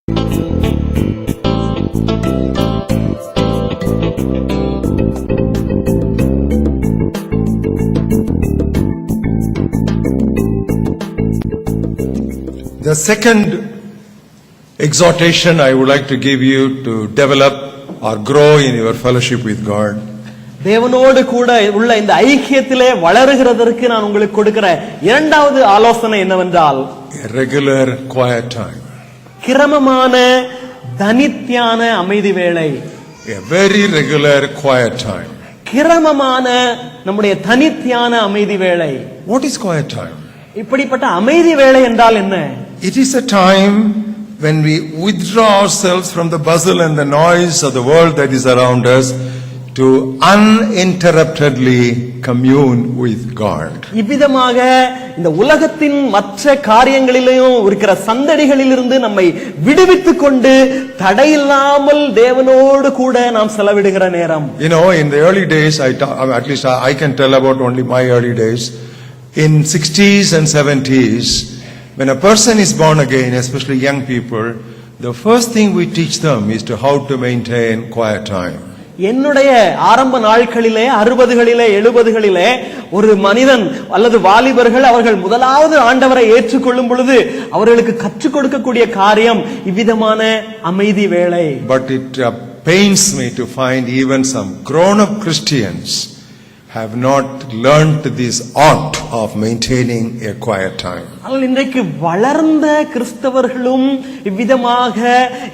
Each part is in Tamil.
The second exhortation I would like to give you to develop or grow in your fellowship with God. தேவனோடு கூட உள்ள இந்த ஐக்கியத்திலே வளருகிறதற்கு நான் உங்களுக்கு கொடுக்கிற இரண்டாவது ஆலோசனை என்னவென்றால் A regular quiet time. கிரமமான தனித்தியான அமைதி வேளை. A very regular quiet time. கிரமமான நம்முடைய தனித்தியான அமைதி வேளை. What is quiet time? இப்படிப்பட்ட அமைதி வேளை என்றால் என்ன? It is a time when we withdraw ourselves from the bustle and the noise of the world that is around us to uninterruptedly commune with God. இவ்விதமாக இந்த உலகத்தின் மற்ற காரியங்களிலும் இருக்கிற சந்தடிகளிலிருந்து நம்மை விடுவித்துக் கொண்டு தடையில்லாமல் தேவனோடு கூட நாம் செலவிடுகிற நேரம். You know, in the early days, at least I can tell about only my early days. In 60s and 70s, when a person is born again, especially young people, the first thing we teach them is to how to maintain quiet time. என்னுடைய ஆரம்ப நாட்களிலே 60களிலே 70களிலே ஒரு மனிதன் அல்லது வாலிபர்கள் அவர்கள் முதலாவது ஆண்டவரை ஏற்றுக்கொள்ளும் பொழுது அவர்களுக்கு கற்றுக் கொடுக்கக்கூடிய காரியம் இவ்விதமான அமைதி வேளை. But it pains me to find even some grown-up Christians have not learned this art of maintaining a quiet time. ஆனால் இன்றைக்கு வளர்ந்த கிறிஸ்தவர்களும் இவ்விதமாக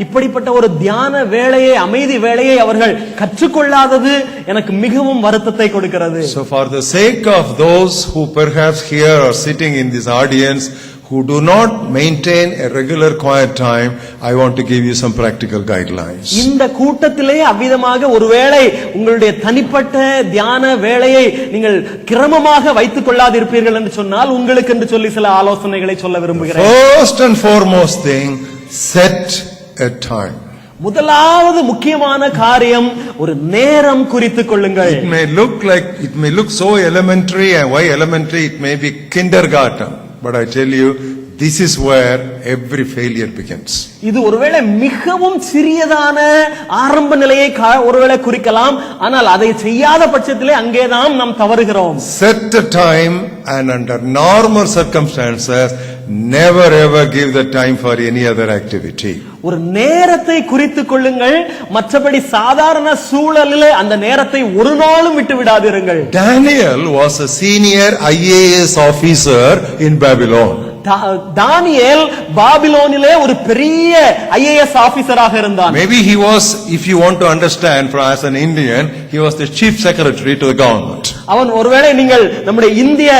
இப்படிப்பட்ட ஒரு தியான வேளையை அமைதி வேளையை அவர்கள் கற்றுக்கொள்ளாதது எனக்கு மிகவும் வருத்தத்தை கொடுக்கிறது. So for the sake of those who perhaps here are sitting in this audience who do not maintain a regular quiet time, I want to give you some practical guidelines. இந்த கூட்டத்திலே அவ்விதமாக ஒருவேளை உங்களுடைய தனிப்பட்ட தியான வேளையை நீங்கள் கிரமமாக வைத்துக் கொள்ளாதிருப்பீர்கள் என்று சொன்னால் உங்களுக்கு என்று சொல்லி சில ஆலோசனைகளை சொல்ல விரும்புகிறேன். First and foremost thing, set a time. முதலாவது முக்கியமான காரியம் ஒரு நேரம் குறித்துக் கொள்ளுங்கள். It may look so elementary, and why elementary? It may be kindergarten. But I tell you, this is where every failure begins. இது ஒருவேளை மிகவும் சிறியதான ஆரம்ப நிலையை ஒருவேளை குறிக்கலாம், ஆனால் அதை செய்யாத பட்சத்திலே அங்கேதான் நாம் தவறுகிறோம். Set a time, and under normal circumstances, never ever give the time for any other activity. ஒரு நேரத்தை குறித்துக் கொள்ளுங்கள், மற்றபடி சாதாரண சூழலிலே அந்த நேரத்தை ஒரு நாளும் விட்டு விடாதிருங்கள். Daniel was a senior IAS officer in Babylon. தானியேல் பாபிலோனிலே ஒரு பெரிய ஐஏஎஸ் ஆபீசராக இருந்தான். Maybe he was, if you want to understand, as an Indian, he was the chief secretary to the government. அவன் ஒருவேளை நீங்கள் நம்முடைய இந்திய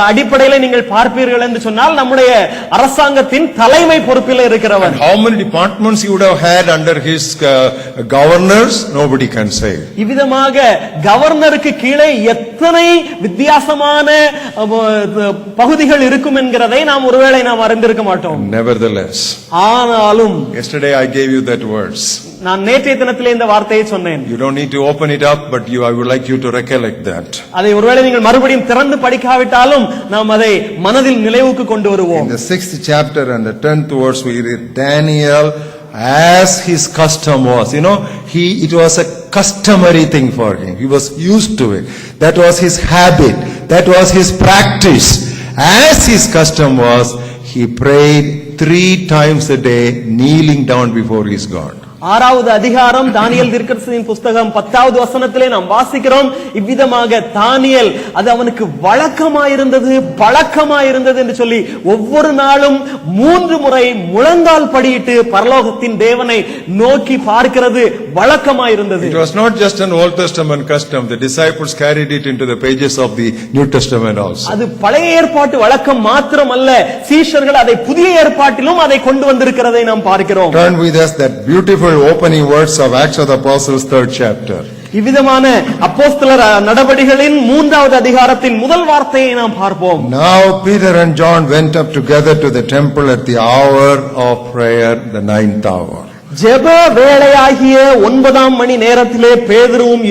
அடிப்படையில் நீங்கள் பார்ப்பீர்கள் என்று சொன்னால் நம்முடைய அரசாங்கத்தின் தலைமை பொறுப்பில் இருக்கிறவன். How many departments he would have had under his governors, nobody can say. இவ்விதமாக கவர்னருக்கு கீழே எத்தனை வித்தியாசமான பகுதிகள் இருக்கும் என்கிறதை நாம் ஒருவேளை நாம் அறிந்திருக்க மாட்டோம். Nevertheless, ஆனாலும் yesterday I gave you that verse. நான் நேற்றைய தினத்திலே இந்த வார்த்தையை சொன்னேன். You don't need to open it up, but I would like you to recollect that. அதை ஒருவேளை நீங்கள் மறுபடியும் திறந்து படிக்காவிட்டாலும் நாம் அதை மனதில் நினைவுக்கு கொண்டு வருவோம். In the 6th chapter and the 10th verse we read, Daniel, as his custom was, it was a customary thing for him. He was used to it. That was his habit. That was his practice. As his custom was, he prayed 3 times a day, kneeling down before his God. 6வது அதிகாரம் தானியேல் தீர்க்கதரிசியின் புஸ்தகம் 10வது வசனத்திலே நாம் வாசிக்கிறோம். இவ்விதமாக தானியேல் அது அவனுக்கு வழக்கமாயிருந்தது, பழக்கமாயிருந்தது என்று சொல்லி ஒவ்வொரு நாளும் 3 முறை முழங்கால் படியிட்டு பரலோகத்தின் தேவனை நோக்கி பார்க்கிறது வழக்கமாயிருந்தது. It was not just an Old Testament custom. The disciples carried it into the pages of the New Testament also. அது பழைய ஏற்பாட்டு வழக்கம் மாத்திரமல்ல, சீஷர்கள் அதை புதிய ஏற்பாட்டிலும் அதை கொண்டு வந்திருக்கிறதை நாம் பார்க்கிறோம். Turn with us that beautiful opening words of Acts of the Apostles 3rd chapter. இவ்விதமான அப்போஸ்தலர் நடபடிகளின் 3வது அதிகாரத்தின் முதல் வார்த்தையை நாம் பார்ப்போம். Now Peter and John went up together to the temple at the hour of prayer, the 9th hour. ஜெப வேளையாகிய 9ஆம் மணி நேரத்திலே பேதுருவும்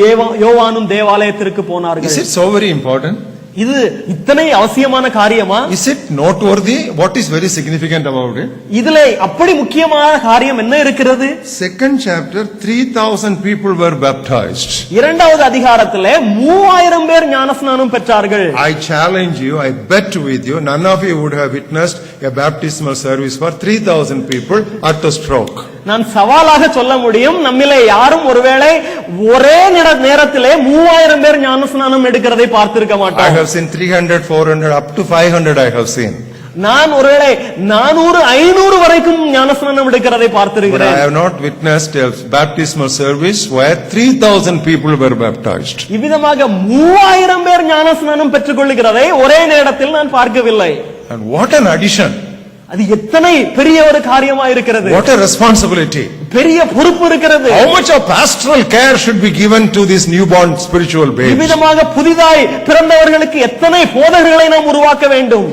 யோவானும் தேவாலயத்திற்கு போனார்கள். Is it so very important? இது இத்தனை அவசியமான காரியமா? Is it noteworthy? What is very significant about it? இதுல அப்படி முக்கியமான காரியம் என்ன இருக்கிறது? Second chapter, 3,000 people were baptized. இரண்டாவது அதிகாரத்திலே 3000 பேர் ஞானஸ்நானம் பெற்றார்கள். I challenge you, I bet with you, none of you would have witnessed a baptismal service for 3,000 people at a stroke. நான் சவாலாக சொல்ல முடியும், நம்மிலே யாரும் ஒருவேளை ஒரே நேரத்திலே 3000 பேர் ஞானஸ்நானம் எடுக்கிறதை பார்த்திருக்க I மாட்டாங்க. have seen 300, 400, up to 500 I have seen. நான் ஒருவேளை 400, 500 வரைக்கும் ஞானஸ்நானம் எடுக்கிறதை But I பார்த்திருக்கிறேன். have not witnessed a baptismal service where 3,000 people were baptized. இவ்விதமாக 3000 பேர் ஞானஸ்நானம் பெற்றுக் கொள்ளுகிறதை ஒரே நேரத்தில் நான் பார்க்கவில்லை. And what an addition! அது எத்தனை பெரிய ஒரு காரியமா இருக்கிறது, What a responsibility! பெரிய பொறுப்பு இருக்கிறது. How much of pastoral care should be given to these newborn spiritual babes? இவ்விதமாக புதிதாய் பிறந்தவர்களுக்கு எத்தனை போதகர்களை நாம் உருவாக்க வேண்டும்.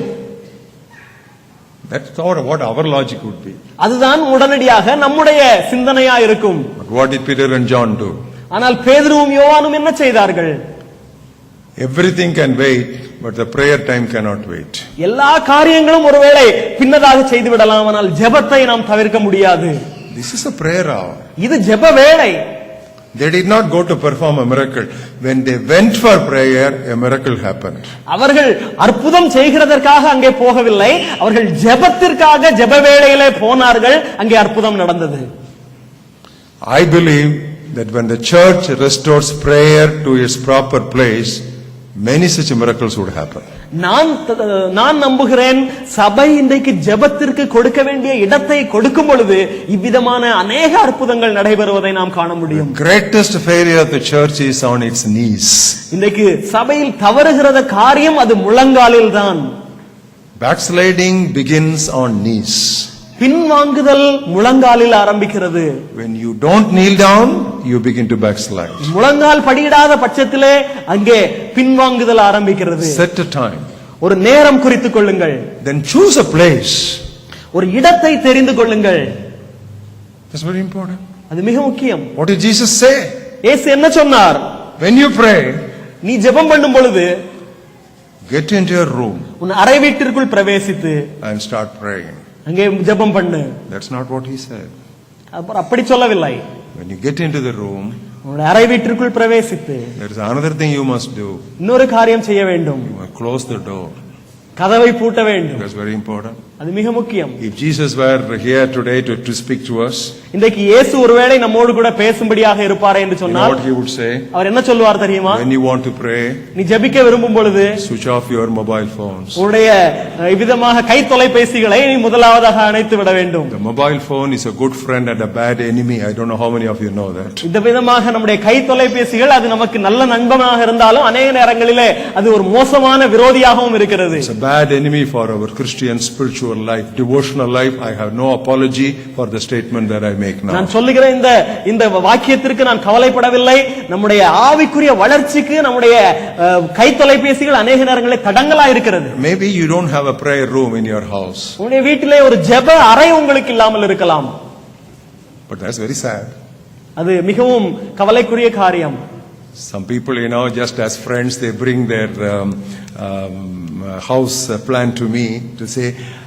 That's what our logic would be. அதுதான் உடனடியாக நம்முடைய சிந்தனையா இருக்கும். But what did Peter and John do? ஆனால் பேதுருவும் யோவானும் என்ன செய்தார்கள்? Everything can wait, but the prayer time cannot wait. எல்லா காரியங்களும் ஒருவேளை பின்னதாக செய்து விடலாம், ஆனால் ஜெபத்தை நாம் தவிர்க்க முடியாது. This is a prayer hour. இது ஜெப வேளை. They did not go to perform a miracle. When they went for prayer, a miracle happened. அவர்கள் அற்புதம் செய்கிறதற்காக அங்கே போகவில்லை, அவர்கள் ஜெபத்திற்காக ஜெப வேளையிலே போனார்கள், அங்கே அற்புதம் நடந்தது. I believe that when the church restores prayer to its proper place, many such miracles would happen. நான் நம்புகிறேன், சபை இன்றைக்கு ஜெபத்திற்கு கொடுக்க வேண்டிய இடத்தை கொடுக்கும் பொழுது இவ்விதமான அநேக அற்புதங்கள் நடைபெறுவதை நாம் காண முடியும். The greatest failure of the church is on its knees. இன்றைக்கு சபையில் தவறுகிறத காரியம் அது முழங்காலில் தான். Backsliding begins on knees. பின்வாங்குதல் முழங்காலில் ஆரம்பிக்கிறது. When you don't kneel down, you begin to backslide. முழங்கால் படியிடாத பட்சத்திலே அங்கே பின்வாங்குதல் ஆரம்பிக்கிறது. Set a time. ஒரு நேரம் குறித்துக் கொள்ளுங்கள். Then choose a place. ஒரு இடத்தை தெரிந்து கொள்ளுங்கள். That's very important. அது மிக முக்கியம். What did Jesus say? இயேசு என்ன சொன்னார்? When you pray, நீ ஜெபம் பண்ணும் பொழுது get into your room உன் அறை வீட்டிற்குள் பிரவேசித்து and start praying. அங்கே ஜெபம் பண்ணு. That's not what he said. அப்படி சொல்லவில்லை. When you get into the room, உன்னுடைய அறை வீட்டிற்குள் பிரவேசித்து there is another thing you must do. இன்னொரு காரியம் செய்ய வேண்டும். You must close the door. கதவை பூட்ட வேண்டும். That's very important. அது மிக முக்கியம். If Jesus were here today to speak to us, இன்றைக்கு இயேசு ஒருவேளை நம்மோடு கூட பேசும்படியாக இருப்பாரே என்று you know சொன்னால் what he would say? அவர் என்ன சொல்வார் தெரியுமா? When you want to pray, நீ ஜெபிக்க விரும்பும் பொழுது switch off your mobile phones. உன்னுடைய இவ்விதமாக கை தொலைபேசிகளை நீ முதலாவதாக அணைத்து விட வேண்டும். The mobile phone is a good friend and a bad enemy. I don't know how many of you know that. இந்த விதமாக நம்முடைய கை தொலைபேசிகள் அது நமக்கு நல்ல நண்பனாக இருந்தாலும் அநேக நேரங்களிலே அது ஒரு மோசமான விரோதியாகவும் இருக்கிறது. It's a bad enemy for our Christian spiritual life, devotional life. I have no apology for the statement that I make now. நான் சொல்லுகிற இந்த வாக்கியத்திற்கு நான் கவலைப்படவில்லை. நம்முடைய ஆவிக்குரிய வளர்ச்சிக்கு நம்முடைய கை தொலைபேசிகள் அநேக நேரங்களில் தடங்கலா இருக்கிறது. Maybe you don't have a prayer room in your house. உங்களுடைய வீட்டிலே ஒரு ஜெப அறை உங்களுக்கு இல்லாமல் இருக்கலாம். But that's very sad. அது மிகவும் கவலைக்குரிய காரியம். Some people, just as friends, they bring their house plan to me to say,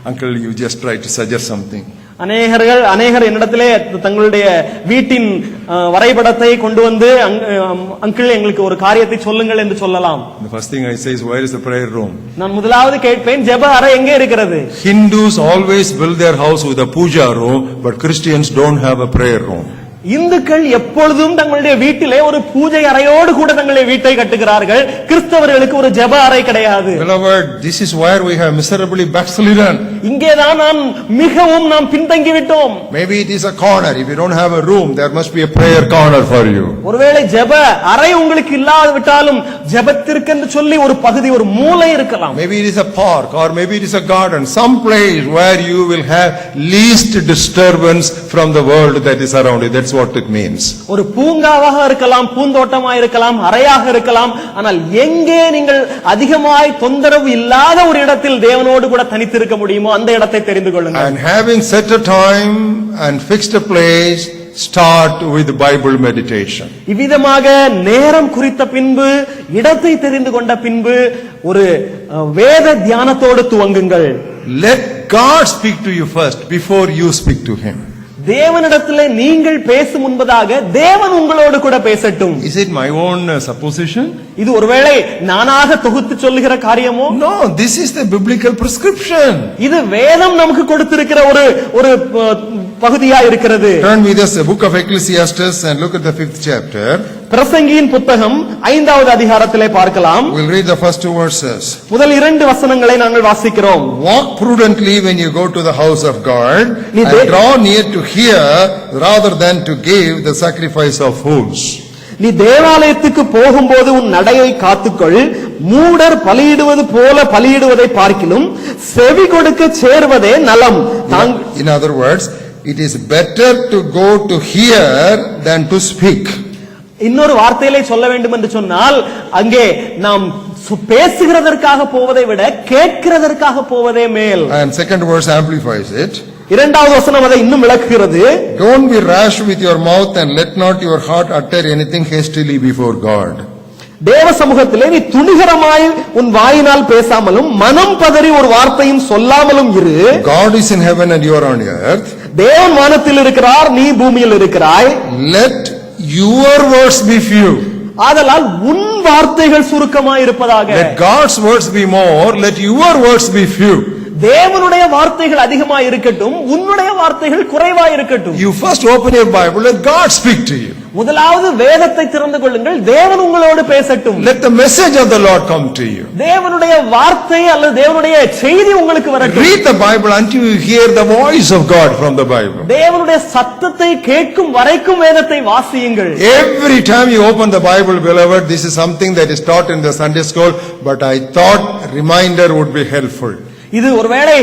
Uncle, you just try to suggest something. அநேகர் என்னிடத்திலே தங்களுடைய வீட்டின் வரைபடத்தை கொண்டு வந்து அங்கிள் எங்களுக்கு ஒரு காரியத்தை சொல்லுங்கள் என்று சொல்லலாம். The first thing I say is, where is the prayer room? நான் முதலாவது கேட்பேன், ஜெப அறை எங்கே இருக்கிறது? Hindus always build their house with a puja room, but Christians don't have a prayer room. இந்துக்கள் எப்பொழுதும் தங்களுடைய வீட்டிலே ஒரு பூஜை அறையோடு கூட தங்களுடைய வீட்டை கட்டுகிறார்கள். கிறிஸ்தவர்களுக்கு ஒரு ஜெப அறை கிடையாது. Beloved, this is where we have miserably backslidden. இங்கேதான் நாம் பின்தங்கி விட்டோம். Maybe it is a corner. If you don't have a room, there must be a prayer corner for you. ஒருவேளை ஜெப அறை உங்களுக்கு இல்லாவிட்டாலும் ஜெபத்திற்கென்று சொல்லி ஒரு பகுதி, ஒரு மூலை இருக்கலாம். Maybe it is a park or maybe it is a garden, some place where you will have least disturbance from the world that is around you. That's what it means. ஒரு பூங்காவாக இருக்கலாம், பூந்தோட்டமாக இருக்கலாம், அறையாக இருக்கலாம். ஆனால் எங்கே நீங்கள் அதிகமாய் தொந்தரவு இல்லாத ஒரு இடத்தில் தேவனோடு கூட தனித்திருக்க முடியுமோ அந்த இடத்தை தெரிந்து கொள்ளுங்கள். And having set a time and fixed a place, start with Bible meditation. இவ்விதமாக நேரம் குறித்த பின்பு இடத்தை தெரிந்து கொண்ட பின்பு ஒரு வேத தியானத்தோடு துவங்குங்கள். Let God speak to you first before you speak to Him. தேவனிடத்திலே நீங்கள் பேசும் முன்பதாக தேவன் உங்களோடு கூட பேசட்டும். Is it my own supposition? இது ஒருவேளை நானாக தொகுத்து சொல்லுகிற காரியமோ? No, this is the biblical prescription. இது வேதம் நமக்கு கொடுத்திருக்கிற ஒரு பகுதியா இருக்கிறது. Turn with us the book of Ecclesiastes and look at the 5th chapter. பிரசங்கியின் புத்தகம் 5வது அதிகாரத்திலே பார்க்கலாம். We'll read the first 2 verses. முதல் 2 வசனங்களை நாங்கள் வாசிக்கிறோம். Walk prudently when you go to the house of God, and draw near to hear rather than to give the sacrifice of fools. நீ தேவாலயத்துக்கு போகும்போது உன் நடையை காத்துக்கொள். மூடர் பலியிடுவது போல பலியிடுவதை பார்க்கிலும் செவி கொடுக்க சேர்வதே நலம். In other words, it is better to go to hear than to speak. இன்னொரு வார்த்தையிலே சொல்ல வேண்டும் என்று சொன்னால், அங்கே நாம் பேசுகிறதற்காக போவதை விட கேட்கிறதற்காக போவதே மேல். And second verse amplifies it. இரண்டாவது வசனம் அதை இன்னும் விளக்குகிறது. Don't be rash with your mouth and let not your heart utter anything hastily before God. தேவ சமூகத்திலே நீ துணிகரமாய் உன் வாயினால் பேசாமலும் மனம் பதறி ஒரு வார்த்தையும் சொல்லாமலும் இரு. God is in heaven and you are on earth. தேவன் வானத்தில் இருக்கிறார், நீ பூமியில் இருக்கிறாய். Let your words be few. ஆதலால் உன் வார்த்தைகள் சுருக்கமாய் இருப்பதாக. Let God's words be more, let your words be few. தேவனுடைய வார்த்தைகள் அதிகமாய் இருக்கட்டும், உன்னுடைய வார்த்தைகள் குறைவாய் இருக்கட்டும். You first open your Bible, let God speak to you. முதலாவது வேதத்தை திறந்து கொள்ளுங்கள், தேவன் உங்களோடு பேசட்டும். Let the message of the Lord come to you. தேவனுடைய வார்த்தை அல்லது தேவனுடைய செய்தி உங்களுக்கு வரட்டும். Read the Bible until you hear the voice of God from the Bible. தேவனுடைய சத்தத்தை கேட்கும் வரைக்கும் வேதத்தை வாசியுங்கள். Every time you open the Bible, beloved, this is something that is taught in the Sunday school, but I thought reminder would be helpful. இது ஒருவேளை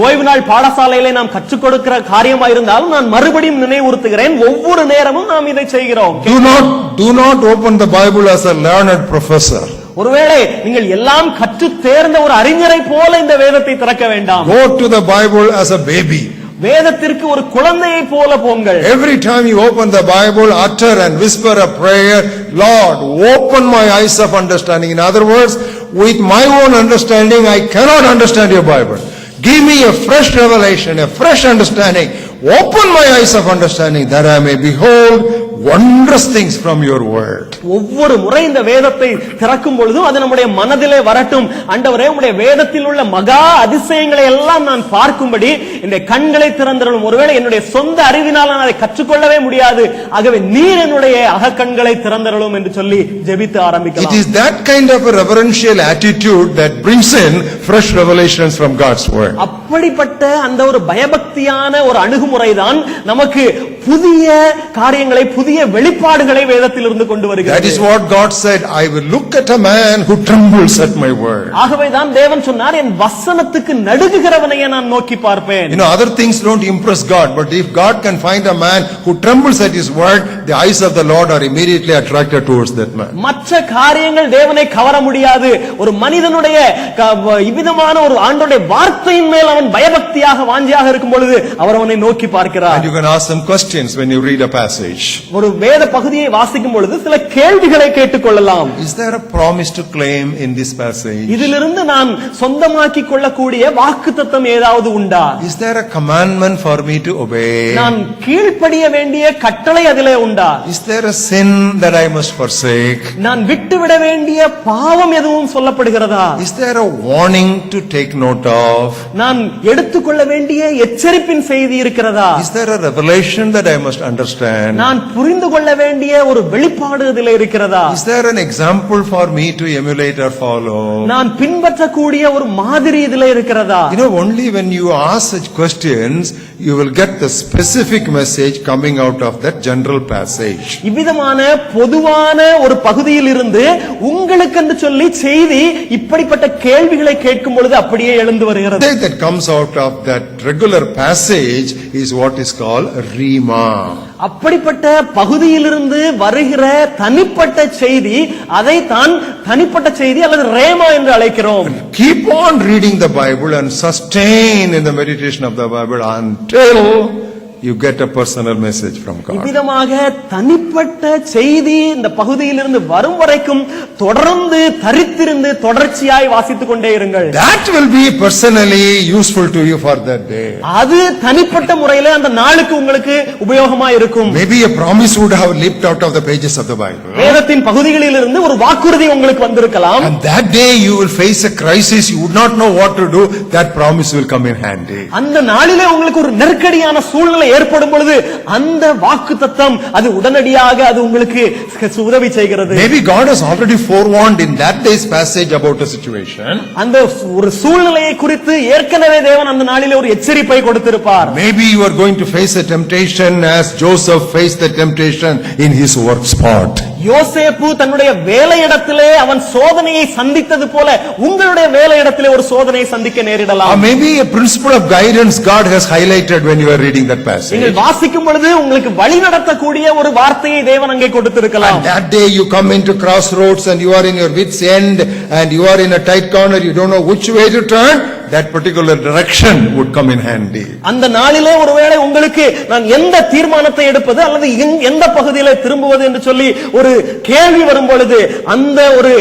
ஓய்வு நாள் பாடசாலையிலே நாம் கற்றுக் கொடுக்கிற காரியமா இருந்தாலும் நான் மறுபடியும் நினைவுறுத்துகிறேன், ஒவ்வொரு நேரமும் நாம் இதை செய்கிறோம். Do not open the Bible as a learned professor. ஒருவேளை நீங்கள் எல்லாம் கற்று தேர்ந்த ஒரு அறிஞரை போல இந்த வேதத்தை திறக்க வேண்டாம். Go to the Bible as a baby. வேதத்திற்கு ஒரு குழந்தையை போல போங்கள். Every time you open the Bible, utter and whisper a prayer, Lord, open my eyes of understanding. In other words, with my own understanding, I cannot understand your Bible. Give me a fresh revelation, a fresh understanding. Open my eyes of understanding that I may behold wondrous things from your word. ஒவ்வொரு முறை இந்த வேதத்தை திறக்கும் பொழுதும் அது நம்முடைய மனதிலே வரட்டும். ஆண்டவரே, உம்முடைய வேதத்தில் உள்ள மகா அதிசயங்களை எல்லாம் நான் பார்க்கும்படி என்னுடைய கண்களை திறந்தருளும். ஒருவேளை என்னுடைய சொந்த அறிவினால் நான் அதை கற்றுக்கொள்ளவே முடியாது, ஆகவே நீர் என்னுடைய அகக்கண்களை திறந்தருளும் என்று சொல்லி ஜெபித்து ஆரம்பிக்கலாம். It is that kind of a reverential attitude that brings in fresh revelations from God's word. அப்படிப்பட்ட அந்த ஒரு பயபக்தியான ஒரு அணுகுமுறைதான் நமக்கு புதிய காரியங்களை, புதிய வெளிப்பாடுகளை வேதத்திலிருந்து கொண்டு வருகிறது. That is what God said, I will look at a man who trembles at my word. ஆகவே தான் தேவன் சொன்னார், என் வசனத்துக்கு நடுங்குகிறவனையே நான் நோக்கி பார்ப்பேன். You know, other things don't impress God, but if God can find a man who trembles at his word, the eyes of the Lord are immediately attracted towards that man. மற்ற காரியங்கள் தேவனை கவர முடியாது. ஒரு மனிதனுடைய இவ்விதமான ஒரு ஆண்டவருடைய வார்த்தையின் மேல் அவன் பயபக்தியாக வாஞ்சியாக இருக்கும் பொழுது அவர் அவனை நோக்கி பார்க்கிறார். And you can ask some questions when you read a passage. ஒரு வேத பகுதியை வாசிக்கும் பொழுது சில கேள்விகளை கேட்டுக்கொள்ளலாம். Is there a promise to claim in this passage? இதிலிருந்து நான் சொந்தமாக்கிக் கொள்ளக்கூடிய வாக்குத்தத்தம் ஏதாவது உண்டா? Is there a commandment for me to obey? நான் கீழ்ப்படிய வேண்டிய கட்டளை அதிலே உண்டா? Is there a sin that I must forsake? நான் விட்டுவிட வேண்டிய பாவம் எதுவும் சொல்லப்படுகிறதா? Is there a warning to take note of? நான் எடுத்துக்கொள்ள வேண்டிய எச்சரிப்பின் செய்தி இருக்கிறதா? Is there a revelation that I must understand? நான் புரிந்து கொள்ள வேண்டிய ஒரு வெளிப்பாடு இதிலே இருக்கிறதா? Is there an example for me to emulate or follow? நான் பின்பற்றக்கூடிய ஒரு மாதிரி இதிலே இருக்கிறதா? You know, only when you ask such questions, you will get the specific message coming out of that general passage. இவ்விதமான பொதுவான ஒரு பகுதியில் இருந்து உங்களுக்கு என்று சொல்லி செய்தி இப்படிப்பட்ட கேள்விகளை கேட்கும் பொழுது அப்படியே எழுந்து வருகிறது. The that comes out of that regular passage is what is called rhema. அப்படிப்பட்ட பகுதியிலிருந்து வருகிற தனிப்பட்ட செய்தி, அதை தான் தனிப்பட்ட செய்தி அல்லது ரேமா என்று அழைக்கிறோம். Keep on reading the Bible and sustain in the meditation of the Bible until you get a personal message from God. இவ்விதமாக தனிப்பட்ட செய்தி இந்த பகுதியிலிருந்து வரும் வரைக்கும் தொடர்ந்து தரித்திருந்து தொடர்ச்சியாய் வாசித்துக் கொண்டே இருங்கள். That will be personally useful to you for that day. அது தனிப்பட்ட முறையில அந்த நாளுக்கு உங்களுக்கு உபயோகமா இருக்கும். Maybe a promise would have leaped out of the pages of the Bible. வேதத்தின் பகுதிகளிலிருந்து ஒரு வாக்குறுதி உங்களுக்கு வந்திருக்கலாம். And that day you will face a crisis, you would not know what to do, that promise will come in handy. அந்த நாளிலே உங்களுக்கு ஒரு நெருக்கடியான சூழ்நிலை ஏற்படும் பொழுது அந்த வாக்குத்தத்தம் அது உடனடியாக அது உங்களுக்கு உதவி செய்கிறது. Maybe God has already forewarned in that day's passage about a situation. அந்த ஒரு சூழ்நிலையை குறித்து ஏற்கனவே தேவன் அந்த நாளிலே ஒரு எச்சரிப்பை கொடுத்திருப்பார். Maybe you are going to face a temptation as Joseph faced the temptation in his work spot. யோசேப்பு தன்னுடைய வேலையிடத்திலே அவன் சோதனையை சந்தித்தது போல உங்களுடைய வேலையிடத்திலே ஒரு சோதனையை சந்திக்க நேரிடலாம். Or maybe a principle of guidance God has highlighted when you are reading that passage. நீங்கள் வாசிக்கும் பொழுது உங்களுக்கு வழி நடத்தக்கூடிய ஒரு வார்த்தையை தேவன் அங்கே கொடுத்திருக்கலாம். And that day you come into crossroads and you are in your wit's end and you are in a tight corner, you don't know which way to turn, that particular direction would come in handy. அந்த நாளிலே ஒருவேளை உங்களுக்கு நான் எந்த தீர்மானத்தை எடுப்பது அல்லது எந்த பகுதியிலே திரும்புவது என்று சொல்லி ஒரு கேள்வி வரும் பொழுது அந்த ஒரு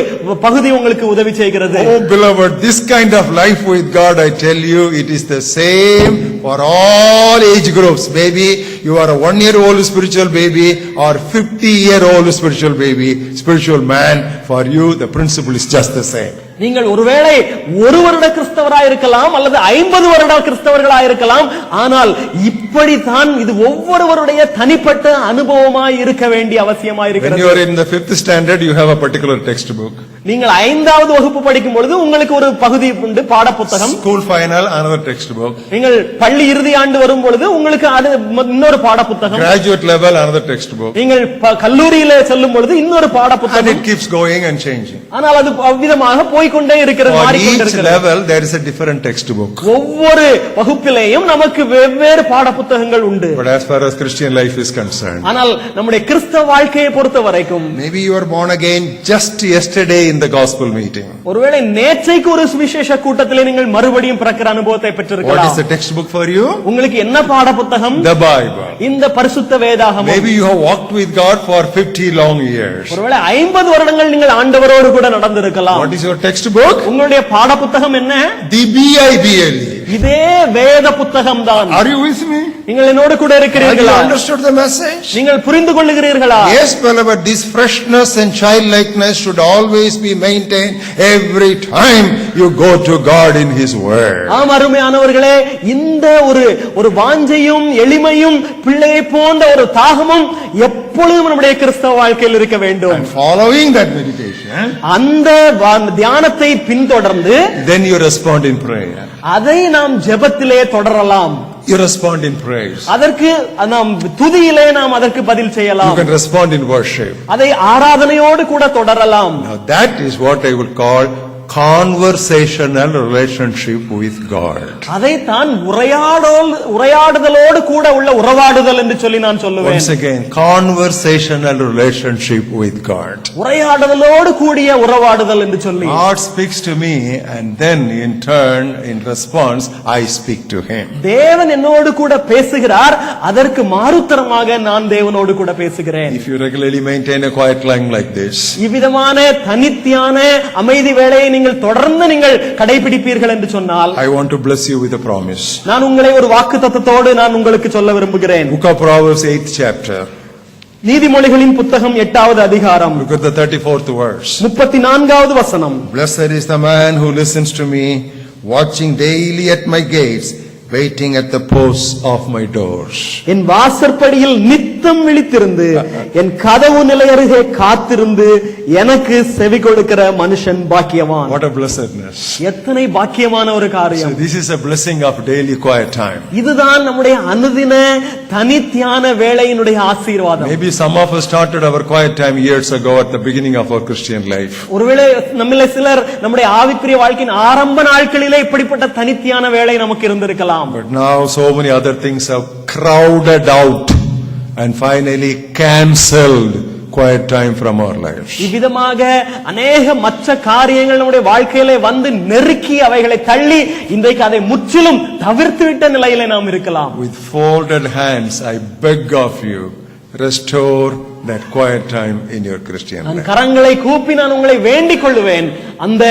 பகுதி உங்களுக்கு உதவி செய்கிறது. Oh beloved, this kind of life with God, I tell you, it is the same for all age groups. Maybe you are a 1-year-old spiritual baby or 50-year-old spiritual baby, spiritual man, for you the principle is just the same. நீங்கள் ஒருவேளை ஒரு வருட கிறிஸ்தவராய் இருக்கலாம் அல்லது 50 வருட கிறிஸ்தவர்களாய் இருக்கலாம். ஆனால் இப்படித்தான் இது ஒவ்வொருவருடைய தனிப்பட்ட அனுபவமாய் இருக்க வேண்டிய அவசியமாய் When இருக்கிறது. you are in the 5th standard, you have a particular textbook. நீங்கள் 5வது வகுப்பு படிக்கும் பொழுது உங்களுக்கு ஒரு பகுதி உண்டு, பாட புத்தகம். School final, another textbook. நீங்கள் பள்ளி இறுதி ஆண்டு வரும் பொழுது உங்களுக்கு இன்னொரு பாட புத்தகம். Graduate level, another textbook. நீங்கள் கல்லூரியிலே செல்லும் பொழுது இன்னொரு பாட And புத்தகம். it keeps going and changing. ஆனால் அது அவ்விதமாக போய்க்கொண்டே இருக்கிறது, For மாறிக்கொண்டே each இருக்கிறது. level, there is a different textbook. ஒவ்வொரு வகுப்பிலேயும் நமக்கு வெவ்வேறு பாட புத்தகங்கள் உண்டு. But as far as Christian life is concerned, ஆனால் நம்முடைய கிறிஸ்தவ வாழ்க்கையை பொறுத்த வரைக்கும் maybe you are born again just yesterday in the gospel meeting. ஒருவேளை நேற்றைக்கு ஒரு சுவிசேஷ கூட்டத்திலே நீங்கள் மறுபடியும் பிறக்கிற அனுபவத்தை What பெற்றிருக்கலாம். is the textbook for you? உங்களுக்கு என்ன பாட புத்தகம்? The Bible. இந்த பரிசுத்த வேதாகமம். Maybe you have walked with God for 50 long years. ஒருவேளை 50 வருடங்கள் நீங்கள் ஆண்டவரோடு கூட நடந்திருக்கலாம். What is your textbook? உங்களுடைய பாட புத்தகம் என்ன? The Bible. இதே வேத புத்தகம் தான். Are you with me? நீங்கள் என்னோடு கூட Have you இருக்கிறீர்களா? understood the message? நீங்கள் புரிந்து கொள்ளுகிறீர்களா? Yes, beloved, this freshness and childlikeness should always be maintained every time you go to God in His Word. ஆம் அருமையானவர்களே, இந்த ஒரு வாஞ்சையும் எளிமையும் பிள்ளையை போன்ற ஒரு தாகமும் எப்பொழுதும் நம்முடைய கிறிஸ்தவ வாழ்க்கையில் இருக்க வேண்டும். And following that meditation, அந்த தியானத்தை பின்தொடர்ந்து then you respond in prayer. அதை நாம் ஜெபத்திலே தொடரலாம். You respond in praise. அதற்கு நாம் துதியிலே நாம் அதற்கு பதில் You செய்யலாம். can respond in worship. அதை ஆராதனையோடு கூட தொடரலாம். Now that is what I would call conversational relationship with God. அதை தான் உரையாடுதலோடு கூட உள்ள உறவாடுதல் என்று சொல்லி நான் சொல்லுவேன். Once again, conversational relationship with God. உரையாடுதலோடு கூடிய உறவாடுதல் என்று சொல்லி God speaks to me and then in turn, in response, I speak to Him. தேவன் என்னோடு கூட பேசுகிறார், அதற்கு மாறுத்தரமாக நான் தேவனோடு கூட பேசுகிறேன். If you regularly maintain a quiet line like this, இவ்விதமான தனித்தியான அமைதி வேளையை நீங்கள் தொடர்ந்து நீங்கள் கடைபிடிப்பீர்கள் என்று சொன்னால், I want to bless you with a promise. நான் உங்களை ஒரு வாக்குத்தத்தத்தோடு நான் உங்களுக்கு சொல்ல விரும்புகிறேன். Book of Proverbs 8th chapter. நீதிமொழிகளின் புத்தகம் 8வது அதிகாரம். Look at the 34th verse. 34வது வசனம். Blessed is the man who listens to me, watching daily at my gates, waiting at the posts of my doors. என் வாசற்படியில் நித்தம் விழித்திருந்து என் கதவு நிலை அருகே காத்திருந்து எனக்கு செவி கொடுக்கிற மனுஷன் பாக்கியவான். What a blessedness. எத்தனை பாக்கியமான ஒரு So காரியம். this is a blessing of daily quiet time. இதுதான் நம்முடைய அனுதின தனித்தியான வேளையினுடைய ஆசீர்வாதம். Maybe some of us started our quiet time years ago at the beginning of our Christian life. ஒருவேளை நம்மில சிலர் நம்முடைய ஆவிக்குரிய வாழ்க்கையின் ஆரம்ப நாட்களிலே இப்படிப்பட்ட தனித்தியான வேளை நமக்கு இருந்திருக்கலாம். But now so many other things have crowded out and finally cancelled quiet time from our lives. இவ்விதமாக அநேக மற்ற காரியங்கள் நம்முடைய வாழ்க்கையிலே வந்து நெருக்கி அவைகளை தள்ளி இன்றைக்கு அதை முற்றிலும் தவிர்த்து விட்ட நிலையிலே நாம் இருக்கலாம். With folded hands, I beg of you, restore that quiet time in your Christian நான் life. கரங்களை கூப்பி நான் உங்களை வேண்டிக் கொள்வேன், அந்த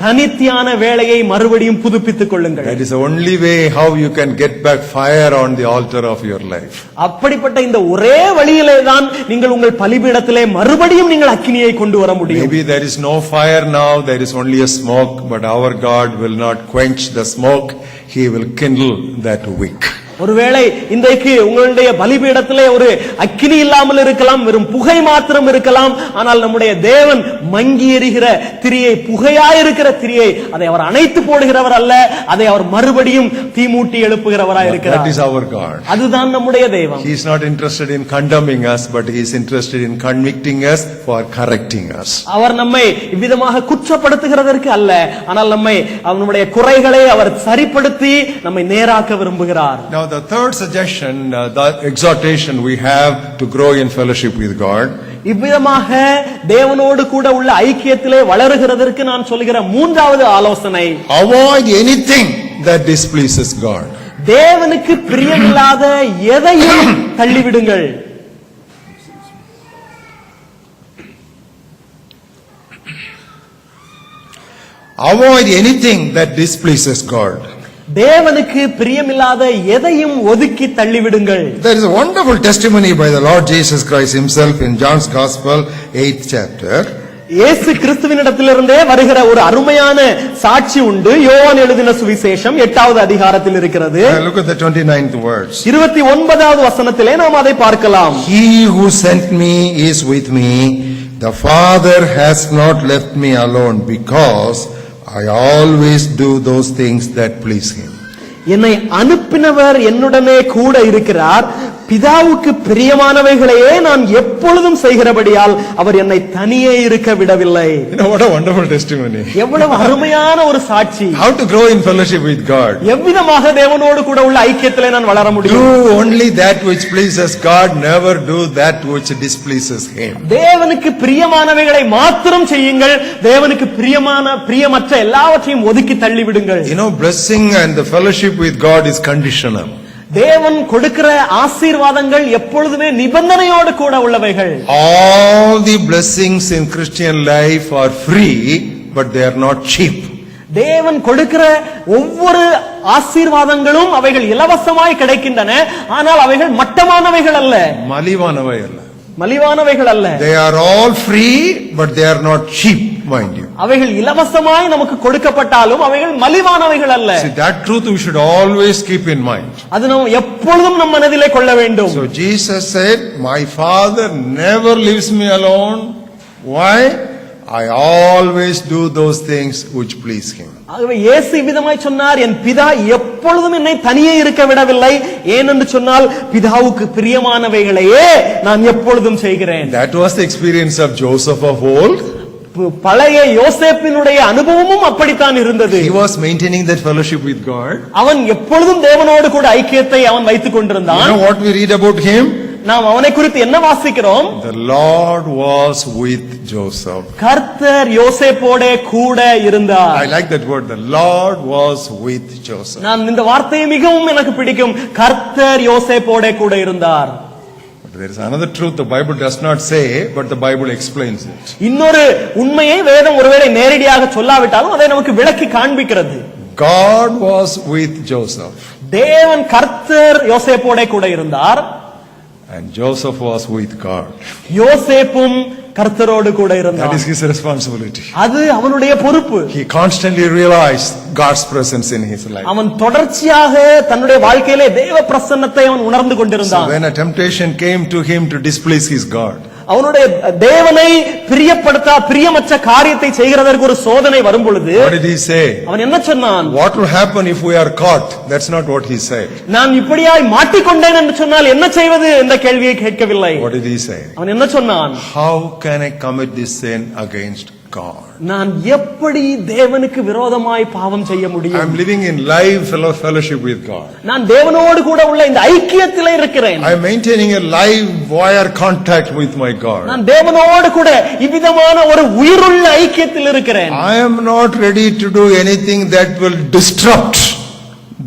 தனித்தியான வேளையை மறுபடியும் புதுப்பித்துக் கொள்ளுங்கள். That is the only way how you can get back fire on the altar of your life. அப்படிப்பட்ட இந்த ஒரே வழியிலே தான் நீங்கள் உங்கள் பலிபீடத்திலே மறுபடியும் நீங்கள் அக்கினியை கொண்டு வர முடியும். Maybe there is no fire now, there is only a smoke, but our God will not quench the smoke, He will kindle that wick. ஒருவேளை இன்றைக்கு உங்களுடைய பலிபீடத்திலே ஒரு அக்கினி இல்லாமல் இருக்கலாம், வெறும் புகை மாத்திரம் இருக்கலாம். ஆனால் நம்முடைய தேவன் மங்கி எரிகிற திரியை, புகையாயிருக்கிற திரியை, அதை அவர் அணைத்து போடுகிறவர் அல்ல, அதை அவர் மறுபடியும் தீமூட்டி எழுப்புகிறவராய் இருக்கிறார். That is our God. அதுதான் நம்முடைய தேவன். He is not interested in condemning us, but He is interested in convicting us for correcting us. அவர் நம்மை இவ்விதமாக குற்றப்படுத்துகிறதற்கு அல்ல, ஆனால் நம்முடைய குறைகளை அவர் சரிப்படுத்தி நம்மை நேராக்க விரும்புகிறார். Now the third suggestion, the exhortation we have to grow in fellowship with God. இவ்விதமாக தேவனோடு கூட உள்ள ஐக்கியத்திலே வளருகிறதற்கு நான் சொல்லுகிற மூன்றாவது ஆலோசனை, Avoid anything that displeases God. தேவனுக்கு பிரியமில்லாத எதையும் தள்ளிவிடுங்கள். Avoid anything that displeases God. தேவனுக்கு பிரியமில்லாத எதையும் ஒதுக்கி தள்ளிவிடுங்கள். There is a wonderful testimony by the Lord Jesus Christ Himself in John's Gospel, 8th chapter. இயேசு கிறிஸ்துவினிடத்திலிருந்தே வருகிற ஒரு அருமையான சாட்சி உண்டு. யோவான் எழுதின சுவிசேஷம் 8வது அதிகாரத்தில் இருக்கிறது. Look at the 29th verse. 29வது வசனத்திலே நாம் அதை பார்க்கலாம். He who sent me is with me. The Father has not left me alone, because I always do those things that please Him. என்னை அனுப்பினவர் என்னுடனே கூட இருக்கிறார். பிதாவுக்கு பிரியமானவைகளையே நான் எப்பொழுதும் செய்கிறபடியால் அவர் என்னை தனியே இருக்க விடவில்லை. What a wonderful testimony. எவ்வளவு அருமையான ஒரு சாட்சி. How to grow in fellowship with God. எவ்விதமாக தேவனோடு கூட உள்ள ஐக்கியத்திலே நான் வளர முடியும். Do only that which pleases God, never do that which displeases Him. தேவனுக்கு பிரியமானவைகளை மாத்திரம் செய்யுங்கள். தேவனுக்கு பிரியமற்ற எல்லாவற்றையும் ஒதுக்கி தள்ளிவிடுங்கள். Blessing and the fellowship with God is conditional. தேவன் கொடுக்கிற ஆசீர்வாதங்கள் எப்பொழுதுமே நிபந்தனையோடு கூட உள்ளவைகள். All the blessings in Christian life are free, but they are not cheap. தேவன் கொடுக்கிற ஒவ்வொரு ஆசீர்வாதங்களும் அவைகள் இலவசமாய் கிடைக்கின்றன. ஆனால் அவைகள் மட்டமானவைகள் அல்ல, மலிவானவை அல்ல. மலிவானவைகள் அல்ல. They are all free, but they are not cheap, mind you. அவைகள் இலவசமாய் நமக்கு கொடுக்கப்பட்டாலும் அவைகள் மலிவானவைகள் அல்ல. See, that truth we should always keep in mind. அது நாம் எப்பொழுதும் நம் மனதிலே கொள்ள வேண்டும். So Jesus said, my Father never leaves me alone. Why? I always do those things which please Him. ஆகவே இயேசு விதமாய் சொன்னார், என் பிதா எப்பொழுதும் என்னை தனியே இருக்க விடவில்லை. ஏனென்று சொன்னால் பிதாவுக்கு பிரியமானவைகளையே நான் எப்பொழுதும் செய்கிறேன். That was the experience of Joseph of old. பழைய யோசேப்பினுடைய அனுபவமும் அப்படித்தான் இருந்தது. He was maintaining that fellowship with God. அவன் எப்பொழுதும் தேவனோடு கூட ஐக்கியத்தை அவன் வைத்துக் கொண்டிருந்தான். You know what we read about him? நாம் அவனை குறித்து என்ன வாசிக்கிறோம்? The Lord was with Joseph. கர்த்தர் யோசேப்போடே கூட இருந்தார். I like that word. The Lord was with Joseph. நான் இந்த வார்த்தையை மிகவும் எனக்கு பிடிக்கும். கர்த்தர் யோசேப்போடே கூட இருந்தார். There is another truth the Bible does not say, but the Bible explains it. இன்னொரு உண்மையை வேதம் ஒருவேளை நேரடியாக சொல்லாவிட்டாலும் அதை நமக்கு விளக்கி காண்பிக்கிறது. God was with Joseph. தேவன் கர்த்தர் யோசேப்போடே கூட இருந்தார். And Joseph was with God. யோசேப்பும் கர்த்தரோடு கூட இருந்தார். That is his responsibility. அது அவனுடைய பொறுப்பு. He constantly realized God's presence in his life. அவன் தொடர்ச்சியாக தன்னுடைய வாழ்க்கையிலே தேவ பிரசன்னத்தை அவன் உணர்ந்து கொண்டிருந்தான். So when a temptation came to him to displease his God, அவனுடைய தேவனை பிரியமற்ற காரியத்தை செய்கிறதற்கு ஒரு சோதனை வரும் பொழுது what did he say? அவன் என்ன சொன்னான்? What will happen if we are caught? That's not what he said. நான் இப்படியாய் மாட்டிக்கொண்டேன் என்று சொன்னால் என்ன செய்வது என்ற கேள்வியை கேட்கவில்லை. What did he say? அவன் என்ன சொன்னான்? How can I commit this sin against God? நான் எப்படி தேவனுக்கு விரோதமாய் பாவம் செய்ய முடியும்? I'm living in live fellowship with God. நான் தேவனோடு கூட உள்ள இந்த ஐக்கியத்திலே இருக்கிறேன். I'm maintaining a live wire contact with my God. நான் தேவனோடு கூட இவ்விதமான ஒரு உயிருள்ள ஐக்கியத்தில் இருக்கிறேன். I am not ready to do anything that will disrupt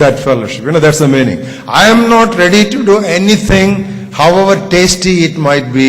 that fellowship. That's the meaning. I am not ready to do anything, however tasty it might be,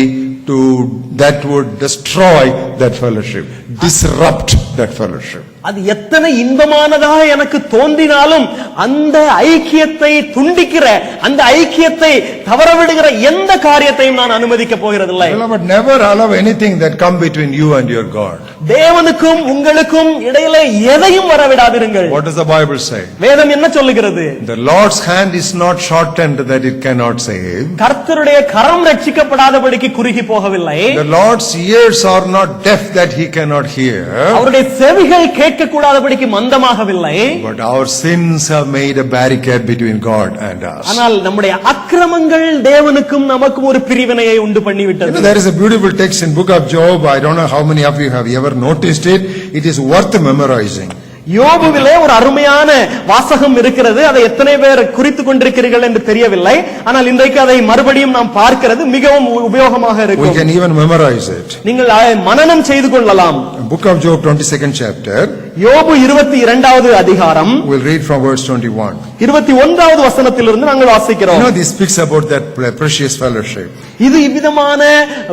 that would destroy that fellowship, disrupt that fellowship. அது எத்தனை இன்பமானதாக எனக்கு தோன்றினாலும் அந்த ஐக்கியத்தை துண்டிக்கிற, அந்த ஐக்கியத்தை தவறவிடுகிற எந்த காரியத்தையும் நான் அனுமதிக்க போகிறதில்லை. But never allow anything that come between you and your God. தேவனுக்கும் உங்களுக்கும் இடையிலே எதையும் வரவிடாதிருங்கள். What does the Bible say? வேதம் என்ன சொல்லுகிறது? The Lord's hand is not shortened that it cannot save. கர்த்தருடைய கரம் ரட்சிக்கப்படாதபடிக்கு குறுகி போகவில்லை. The Lord's ears are not deaf that he cannot hear. அவருடைய செவிகள் கேட்கக்கூடாதபடிக்கு மந்தமாகவில்லை. But our sins have made a barricade between God and us. ஆனால் நம்முடைய அக்கிரமங்கள் தேவனுக்கும் நமக்கும் ஒரு பிரிவினையை உண்டு பண்ணிவிட்டது. There is a beautiful text in book of Job. I don't know how many of you have ever noticed it. It is worth memorizing. யோபுவிலே ஒரு அருமையான வாசகம் இருக்கிறது. அதை எத்தனை பேர் குறித்துக் கொண்டிருக்கிறீர்கள் என்று தெரியவில்லை. ஆனால் இன்றைக்கு அதை மறுபடியும் நாம் பார்க்கிறது மிகவும் உபயோகமாக இருக்கும். We can even memorize it. நீங்கள் மனனம் செய்து கொள்ளலாம். Book of Job 22nd chapter. யோபு 22வது அதிகாரம். We'll read from verse 21. 21வது வசனத்திலிருந்து நாங்கள் வாசிக்கிறோம். This speaks about that precious fellowship. இது இவ்விதமான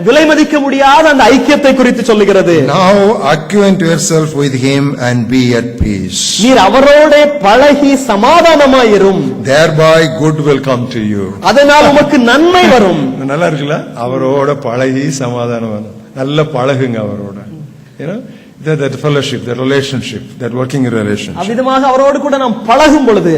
விலைமதிக்க முடியாத அந்த ஐக்கியத்தை குறித்து சொல்லுகிறது. Now acquaint yourself with him and be at peace. நீர் அவரோட பழகி சமாதானமாயிரும். Thereby good will come to you. அதனால் உமக்கு நன்மை வரும். நல்லா இருக்குல்ல? அவரோட பழகி சமாதானம். நல்ல பழகுங்க அவரோட. That fellowship, that relationship, that working relationship. அவ்விதமாக அவரோடு கூட நாம் பழகும் பொழுது,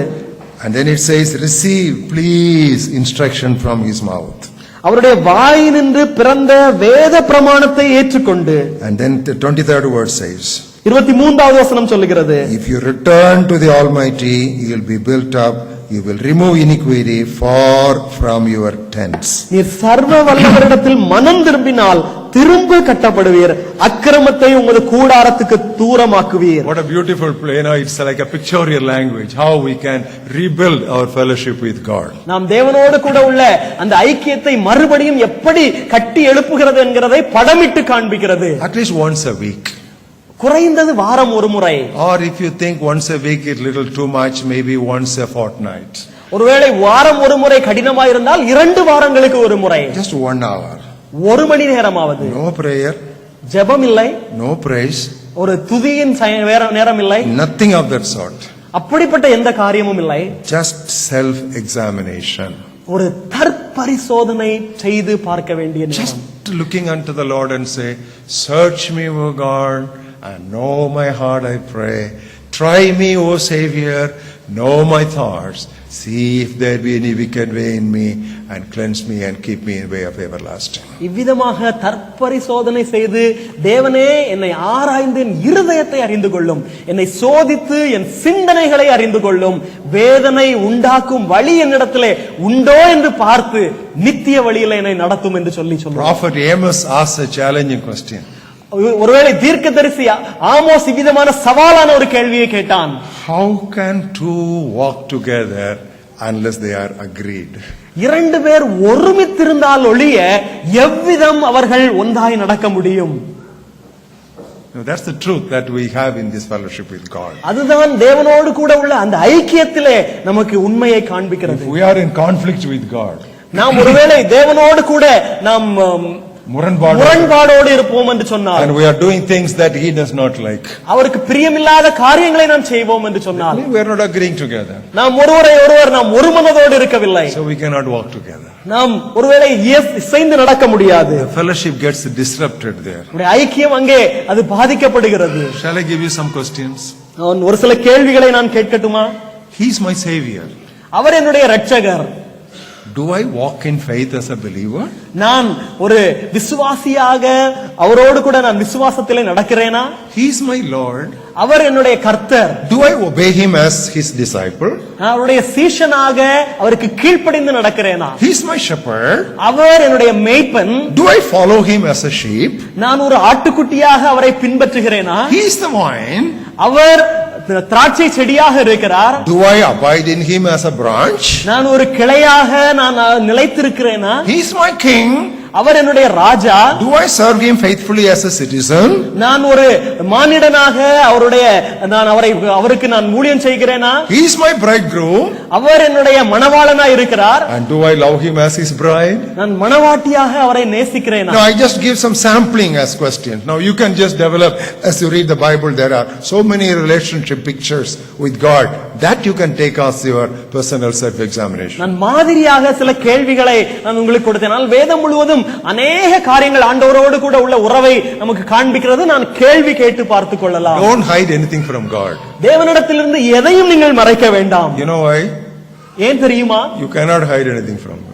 and then it says, receive please instruction from his mouth. அவருடைய வாயினின்று பிறந்த வேத பிரமாணத்தை ஏற்றுக்கொண்டு. And then the 23rd verse says, 23வது வசனம் சொல்லுகிறது, if you return to the Almighty, you will be built up, you will remove iniquity far from your tents. நீர் சர்வ வல்லவரிடத்தில் மனம் திரும்பினால் திரும்ப கட்டப்படுவீர், அக்கிரமத்தை உமது கூடாரத்துக்கு தூரமாக்குவீர். What a beautiful play. It's like a pictorial language, how we can rebuild our fellowship with God. நாம் தேவனோடு கூட உள்ள அந்த ஐக்கியத்தை மறுபடியும் எப்படி கட்டி எழுப்புகிறது என்கிறதை படமிட்டு காண்பிக்கிறது. At least once a week. குறைந்தது வாரம் ஒரு முறை. Or if you think once a week is little too much, maybe once a fortnight. ஒருவேளை வாரம் ஒரு முறை கடினமாக இருந்தால் 2 வாரங்களுக்கு ஒரு முறை. Just 1 hour. 1 மணி நேரமாவது. No prayer. ஜெபம் இல்லை. No praise. ஒரு துதியின் நேரம் இல்லை. Nothing of that sort. அப்படிப்பட்ட எந்த காரியமும் இல்லை. Just self examination. ஒரு தற்பரிசோதனை செய்து பார்க்க வேண்டிய நேரம். Just looking unto the Lord and say, search me, O God, and know my heart, I pray. Try me, O Savior, know my thoughts. See if there be any wicked way in me, and cleanse me and keep me in way of everlasting. இவ்விதமாக தற்பரிசோதனை செய்து, தேவனே என்னை ஆராய்ந்து என் இருதயத்தை அறிந்து கொள்ளும், என்னை சோதித்து என் சிந்தனைகளை அறிந்து கொள்ளும், வேதனை உண்டாக்கும் வழி என்னிடத்திலே உண்டோ என்று பார்த்து நித்திய வழியிலே என்னை நடத்தும் என்று சொல்லி சொல்றார். Prophet Amos asked a challenging question. ஒருவேளை தீர்க்கதரிசி ஆமோஸ் இவ்விதமான சவாலான ஒரு கேள்வியை கேட்டான். How can two walk together unless they are agreed? 2 பேர் ஒருமித்திருந்தால் ஒழிய எவ்விதம் அவர்கள் ஒன்றாய் நடக்க முடியும்? That's the truth that we have in this fellowship with God. அதுதான் தேவனோடு கூட உள்ள அந்த ஐக்கியத்திலே நமக்கு உண்மையை காண்பிக்கிறது. If we are in conflict with God, நாம் ஒருவேளை தேவனோடு கூட நாம் முரண்பாடோடு இருப்போம் என்று சொன்னார், and we are doing things that he does not like, அவருக்கு பிரியமில்லாத காரியங்களை நாம் செய்வோம் என்று சொன்னார், we are not agreeing together. நாம் ஒருவர் நாம் ஒரு மனதோடு இருக்கவில்லை. So we cannot walk together. நாம் ஒருவேளை இசைந்து நடக்க முடியாது. The fellowship gets disrupted there. ஐக்கியம் அங்கே அது பாதிக்கப்படுகிறது. Shall I give you some questions? ஒரு சில கேள்விகளை நான் கேட்கட்டுமா? He is my savior. அவர் என்னுடைய இரட்சகர். Do I walk in faith as a believer? நான் ஒரு விசுவாசியாக அவரோடு கூட நான் விசுவாசத்திலே நடக்கிறேனா? He is my Lord. அவர் என்னுடைய கர்த்தர். Do I obey him as his disciple? நான் அவருடைய சீஷனாக அவருக்கு கீழ்ப்படிந்து நடக்கிறேனா? He is my shepherd. அவர் என்னுடைய மேய்ப்பன். Do I follow him as a sheep? நான் ஒரு ஆட்டுக்குட்டியாக அவரை பின்பற்றுகிறேனா? He is the vine. அவர் திராட்சை செடியாக இருக்கிறார். Do I abide in him as a branch? நான் ஒரு கிளையாக நான் நிலைத்திருக்கிறேனா? He is my king. அவர் என்னுடைய ராஜா. Do I serve him faithfully as a citizen? நான் ஒரு மானிடனாக அவருக்கு நான் ஊழியம் செய்கிறேனா? He is my bridegroom. அவர் என்னுடைய மணவாளனா இருக்கிறார். And do I love him as his bride? நான் மணவாட்டியாக அவரை நேசிக்கிறேனா? Now I just give some sampling as questions. Now you can just develop as you read the Bible. There are so many relationship pictures with God that you can take as your personal self-examination. நான் மாதிரியாக சில கேள்விகளை நான் உங்களுக்கு கொடுத்தேன். வேதம் முழுவதும் அநேக காரியங்கள் ஆண்டவரோடு கூட உள்ள உறவை நமக்கு காண்பிக்கிறது. நான் கேள்வி கேட்டு பார்த்துக் கொள்ளலாம். Don't hide anything from God. தேவனிடத்திலிருந்து எதையும் நீங்கள் மறைக்க வேண்டாம். You know why? ஏன் தெரியுமா? You cannot hide anything from God.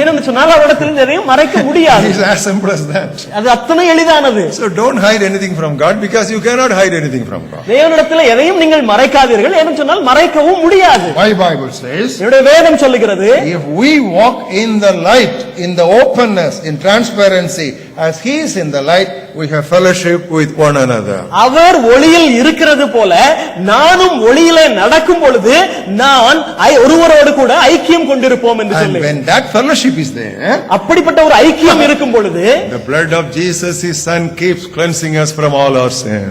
ஏனென்று சொன்னால் அவரிடத்திலிருந்து எதையும் மறைக்க முடியாது. It's as simple as that. அது அத்தனை எளிதானது. So don't hide anything from God because you cannot hide anything from God. தேவனிடத்தில் எதையும் நீங்கள் மறைக்காதீர்கள். ஏனென்று சொன்னால் மறைக்கவும் முடியாது. My Bible says, என்னுடைய வேதம் சொல்லுகிறது, if we walk in the light, in the openness, in transparency, as he is in the light, we have fellowship with one another. அவர் ஒளியில் இருக்கிறது போல நானும் ஒளியிலே நடக்கும் பொழுது நான் ஒருவரோடு கூட ஐக்கியம் கொண்டிருப்போம் என்று சொல்லி. And when that fellowship is there, அப்படிப்பட்ட ஒரு ஐக்கியம் இருக்கும் பொழுது, the blood of Jesus his son keeps cleansing us from all our sin.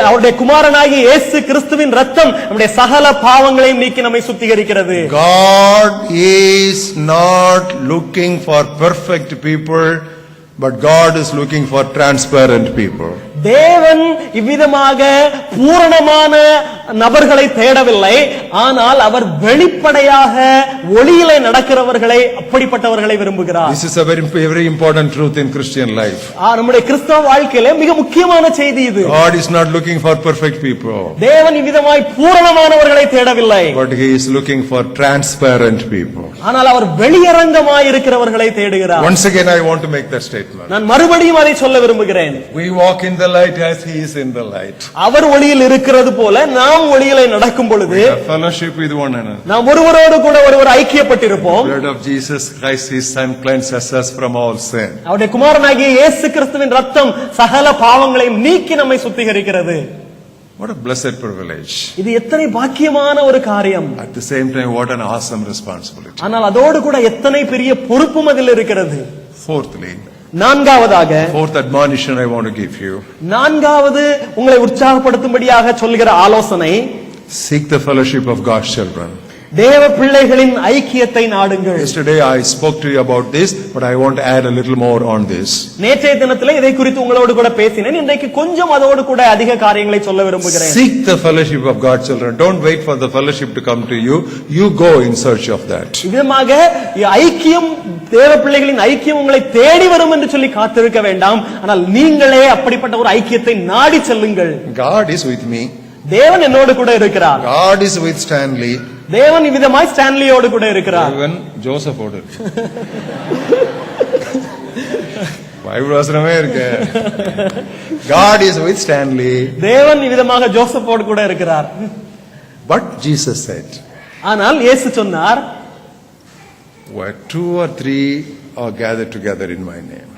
அவருடைய குமாரனாகிய இயேசு கிறிஸ்துவின் இரத்தம் நம்முடைய சகல பாவங்களையும் நீக்கி நம்மை சுத்திகரிக்கிறது. God is not looking for perfect people, but God is looking for transparent people. தேவன் இவ்விதமாக பூரணமான நபர்களை தேடவில்லை. ஆனால் அவர் வெளிப்படையாக ஒளியிலே நடக்கிறவர்களை, அப்படிப்பட்டவர்களை விரும்புகிறார். This is a very important truth in Christian life. நம்முடைய கிறிஸ்தவ வாழ்க்கையிலே மிக முக்கியமான செய்தி இது. God is not looking for perfect people, தேவன் இவ்விதமாய் பூரணமானவர்களை தேடவில்லை. but he is looking for transparent people. ஆனால் அவர் வெளியரங்கமாய் இருக்கிறவர்களை தேடுகிறார். Once again I want to make that statement. நான் மறுபடியும் அதை சொல்ல விரும்புகிறேன். We walk in the light as he is in the light. அவர் ஒளியில் இருக்கிறது போல நாம் ஒளியிலே நடக்கும் பொழுது fellowship with one another. நாம் ஒருவரோடு கூட ஒருவர் ஐக்கியப்பட்டிருப்போம். The blood of Jesus Christ his son cleanses us from all sin. அவருடைய குமாரனாகிய இயேசு கிறிஸ்துவின் இரத்தம் சகல பாவங்களையும் நீக்கி நம்மை சுத்திகரிக்கிறது. What a blessed privilege. இது எத்தனை பாக்கியமான ஒரு காரியம். At the same time what an awesome responsibility. ஆனால் அதோடு கூட எத்தனை பெரிய பொறுப்பும் அதில் இருக்கிறது. Fourthly, நான்காவதாக, fourth admonition I want to give you. நான்காவது உங்களை உற்சாகப்படுத்தும்படியாக சொல்கிற ஆலோசனை, seek the fellowship of God's children. தேவ பிள்ளைகளின் ஐக்கியத்தை நாடுங்கள். Yesterday I spoke to you about this, but I want to add a little more on this. நேற்றைய தினத்திலே இதை குறித்து உங்களோடு கூட பேசினேன். இன்றைக்கு கொஞ்சம் அதோடு கூட அதிக காரியங்களை சொல்ல விரும்புகிறேன். Seek the fellowship of God's children. Don't wait for the fellowship to come to you. You go in search of that. இதமாக ஐக்கியம், தேவ பிள்ளைகளின் ஐக்கியம் உங்களை தேடி வரும் என்று சொல்லி காத்திருக்க வேண்டாம். ஆனால் நீங்களே அப்படிப்பட்ட ஒரு ஐக்கியத்தை நாடி செல்லுங்கள். God is with me. தேவன் என்னோடு கூட இருக்கிறார். God is with Stanley. தேவன் இவ்விதமாய் ஸ்டான்லியோடு கூட இருக்கிறார். Even Joseph ஓடு இருக்கு. பைபிள் வசனமே இருக்கு. God is with Stanley. தேவன் இவ்விதமாக ஜோசப்போடு கூட இருக்கிறார். But Jesus said, ஆனால் இயேசு சொன்னார், where 2 or 3 are gathered together in my name,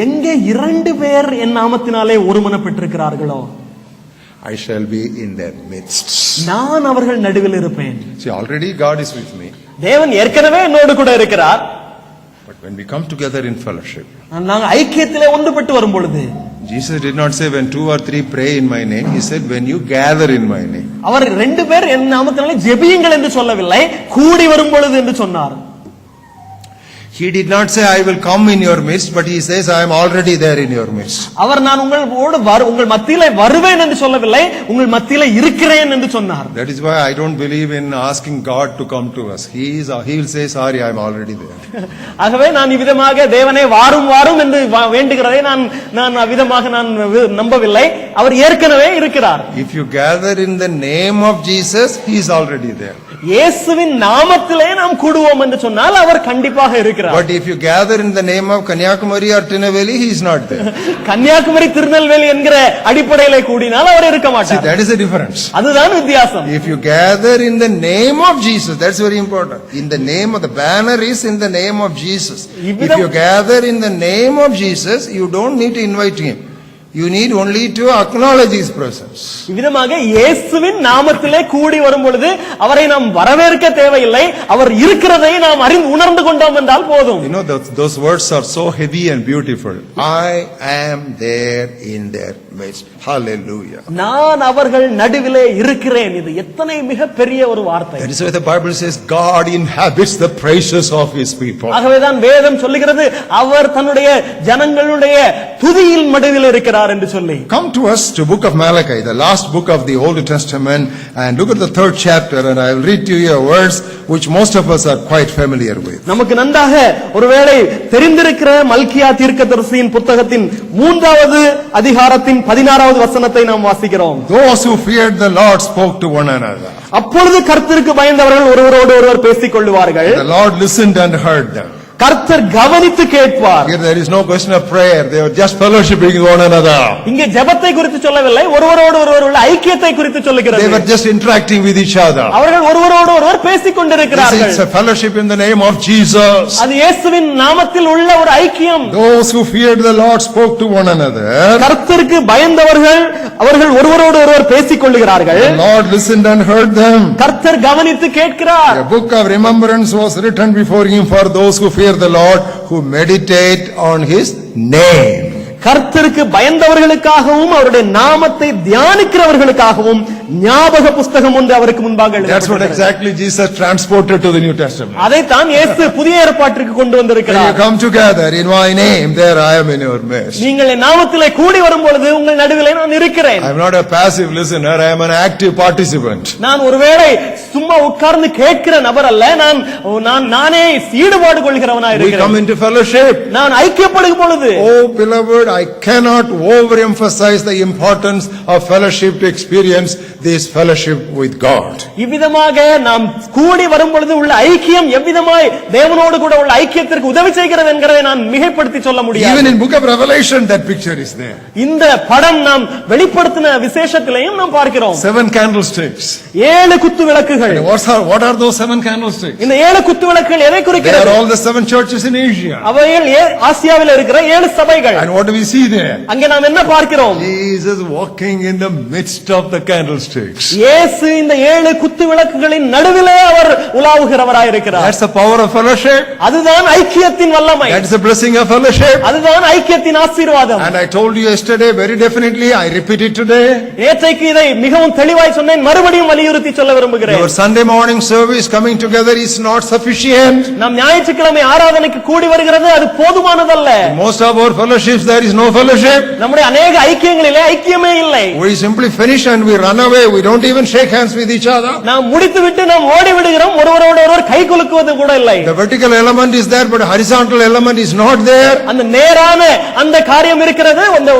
எங்கே 2 பேர் என் நாமத்தினாலே ஒருமனப்பட்டிருக்கிறார்களோ, I shall be in their midst. நான் அவர்கள் நடுவில் இருப்பேன். See, already God is with me. தேவன் ஏற்கனவே என்னோடு கூட இருக்கிறார். But when we come together in fellowship, நாங்கள் ஐக்கியத்திலே ஒன்றுபட்டு வரும் பொழுது, Jesus did not say when 2 or 3 pray in my name. He said when you gather in my name. அவர் 2 பேர் என் நாமத்தினாலே ஜெபியுங்கள் என்று சொல்லவில்லை, கூடி வரும் பொழுது என்று சொன்னார். He did not say I will come in your midst, but he says I am already there in your midst. அவர் நான் உங்கள் மத்தியிலே வருவேன் என்று சொல்லவில்லை, உங்கள் மத்தியிலே இருக்கிறேன் என்று சொன்னார். That is why I don't believe in asking God to come to us. He will say sorry, I am already there. ஆகவே நான் இவ்விதமாக தேவனே வாரும் வாரும் என்று வேண்டுகிறதை நான் அவ்விதமாக நான் நம்பவில்லை. அவர் ஏற்கனவே இருக்கிறார். If you gather in the name of Jesus, he is already there. இயேசுவின் நாமத்திலே நாம் கூடுவோம் என்று சொன்னால் அவர் கண்டிப்பாக இருக்கிறார். But if you gather in the name of Kanyakumari or Tirunelveli, he is not there. Kanyakumari Tirunelveli என்கிற அடிப்படையிலே கூடினால் அவர் இருக்க See, மாட்டார். that is the difference. அதுதான் வித்தியாசம். If you gather in the name of Jesus, that's very important. In the name of the banner is in the name of Jesus. If you gather in the name of Jesus, you don't need to invite him. You need only to acknowledge his presence. இவ்விதமாக இயேசுவின் நாமத்திலே கூடி வரும் பொழுது அவரை நாம் வரவேற்க தேவையில்லை. அவர் இருக்கிறதை நாம் உணர்ந்து கொண்டோம் என்றால் போதும். You know, those words are so heavy and beautiful. I am there in their midst. Hallelujah. நான் அவர்கள் நடுவிலே இருக்கிறேன். இது எத்தனை மிக பெரிய ஒரு வார்த்தை. That is why the Bible says God inhabits the praises of his people. ஆகவேதான் வேதம் சொல்லுகிறது அவர் தன்னுடைய ஜனங்களுடைய துதியில் நடுவில் இருக்கிறார் என்று சொல்லி. Come to us to book of Malachi, the last book of the Old Testament, and look at the 3rd chapter, and I will read to you a verse which most of us are quite familiar with. நமக்கு நன்றாக ஒருவேளை தெரிந்திருக்கிற மல்கியா தீர்க்கதரிசியின் புத்தகத்தின் 3வது அதிகாரத்தின் 16வது வசனத்தை நாம் வாசிக்கிறோம். Those who feared the Lord spoke to one another. அப்பொழுது கர்த்தருக்கு பயந்தவர்கள் ஒருவரோடு ஒருவர் பேசிக் கொள்வார்கள். The Lord listened and heard them. கர்த்தர் கவனித்து கேட்பார். Here there is no question of prayer, they were just fellowshipping one another. இங்கே ஜெபத்தை குறித்து சொல்லவில்லை, ஒருவரோடு ஒருவர் உள்ள ஐக்கியத்தை குறித்து சொல்லுகிறது. They were just interacting with each other. அவர்கள் ஒருவரோடு ஒருவர் பேசிக் கொண்டிருக்கிறார்கள். It's a fellowship in the name of Jesus. அது இயேசுவின் நாமத்தில் உள்ள ஒரு ஐக்கியம். Those who feared the Lord spoke to one another. கர்த்தருக்கு பயந்தவர்கள் அவர்கள் ஒருவரோடு ஒருவர் பேசிக் கொள்கிறார்கள். The Lord listened and heard them. கர்த்தர் கவனித்து கேட்கிறார். A book of remembrance was written before him for those who fear the Lord, who meditate on his name. கர்த்தருக்கு பயந்தவர்களுக்காகவும் அவருடைய நாமத்தை தியானிக்கிறவர்களுக்காகவும் ஞாபக புஸ்தகம் ஒன்று அவருக்கு முன்பாக That's what எழுதப்பட்டிருக்கிறது. exactly Jesus transported to the New Testament. அதைத்தான் இயேசு புதிய ஏற்பாட்டிற்கு கொண்டு When you வந்திருக்கிறார். come together in my name, there I am in your midst. நீங்கள் என் நாமத்திலே கூடி வரும் பொழுது உங்கள் நடுவிலே நான் இருக்கிறேன். I am not a passive listener, I am an active participant. நான் ஒருவேளை சும்மா உட்கார்ந்து கேட்கிற நபர் அல்ல, நானே ஈடுபாடு கொள்கிறவனாய் We come இருக்கிறேன். into fellowship. நான் ஐக்கியப்படும் பொழுது Oh beloved, I cannot overemphasize the importance of fellowship to experience this fellowship with God. இவ்விதமாக நாம் கூடி வரும் பொழுது உள்ள ஐக்கியம் எவ்விதமாய் தேவனோடு கூட உள்ள ஐக்கியத்திற்கு உதவி செய்கிறது என்கிறதை நான் மிகைப்படுத்தி சொல்ல Even முடியாது. in book of Revelation that picture is there. இந்த படம் நாம் வெளிப்படுத்தின விசேஷத்திலையும் நாம் பார்க்கிறோம். 7 candlesticks. 7 குத்து விளக்குகள். What are those 7 candlesticks? இந்த 7 குத்து விளக்குகள் எதை They are குறிக்கிறது? all the 7 churches in Asia. அவைகள் ஆசியாவில் இருக்கிற 7 சபைகள். And what do we see there? அங்கே நாம் என்ன பார்க்கிறோம்? Jesus walking in the midst of the candlesticks. இயேசு இந்த 7 குத்து விளக்குகளின் நடுவிலே அவர் உலாவுகிறவராய் இருக்கிறார். That's the power of fellowship. அதுதான் ஐக்கியத்தின் வல்லமை. That's the blessing of fellowship. அதுதான் ஐக்கியத்தின் ஆசீர்வாதம். And I told you yesterday very definitely, I repeat it today. நேற்றைக்கு இதை மிகவும் தெளிவாய் சொன்னேன், மறுபடியும் வலியுறுத்தி சொல்ல விரும்புகிறேன். Your Sunday morning service coming together is not sufficient. நாம் ஞாயிற்றுக்கிழமை ஆராதனைக்கு கூடி வருகிறது, அது போதுமானதல்ல. Most of our fellowships there is no fellowship. நம்முடைய அநேக ஐக்கியங்களிலே ஐக்கியமே இல்லை. We simply finish and we run away. We don't even shake hands with each other. நாம் முடித்துவிட்டு நாம் ஓடி விடுகிறோம், ஒருவரோடு ஒருவர் கை குலுக்குவது கூட இல்லை. The vertical element is there, but horizontal element is not there. அந்த நேரான அந்த காரியம் இருக்கிறது, அந்த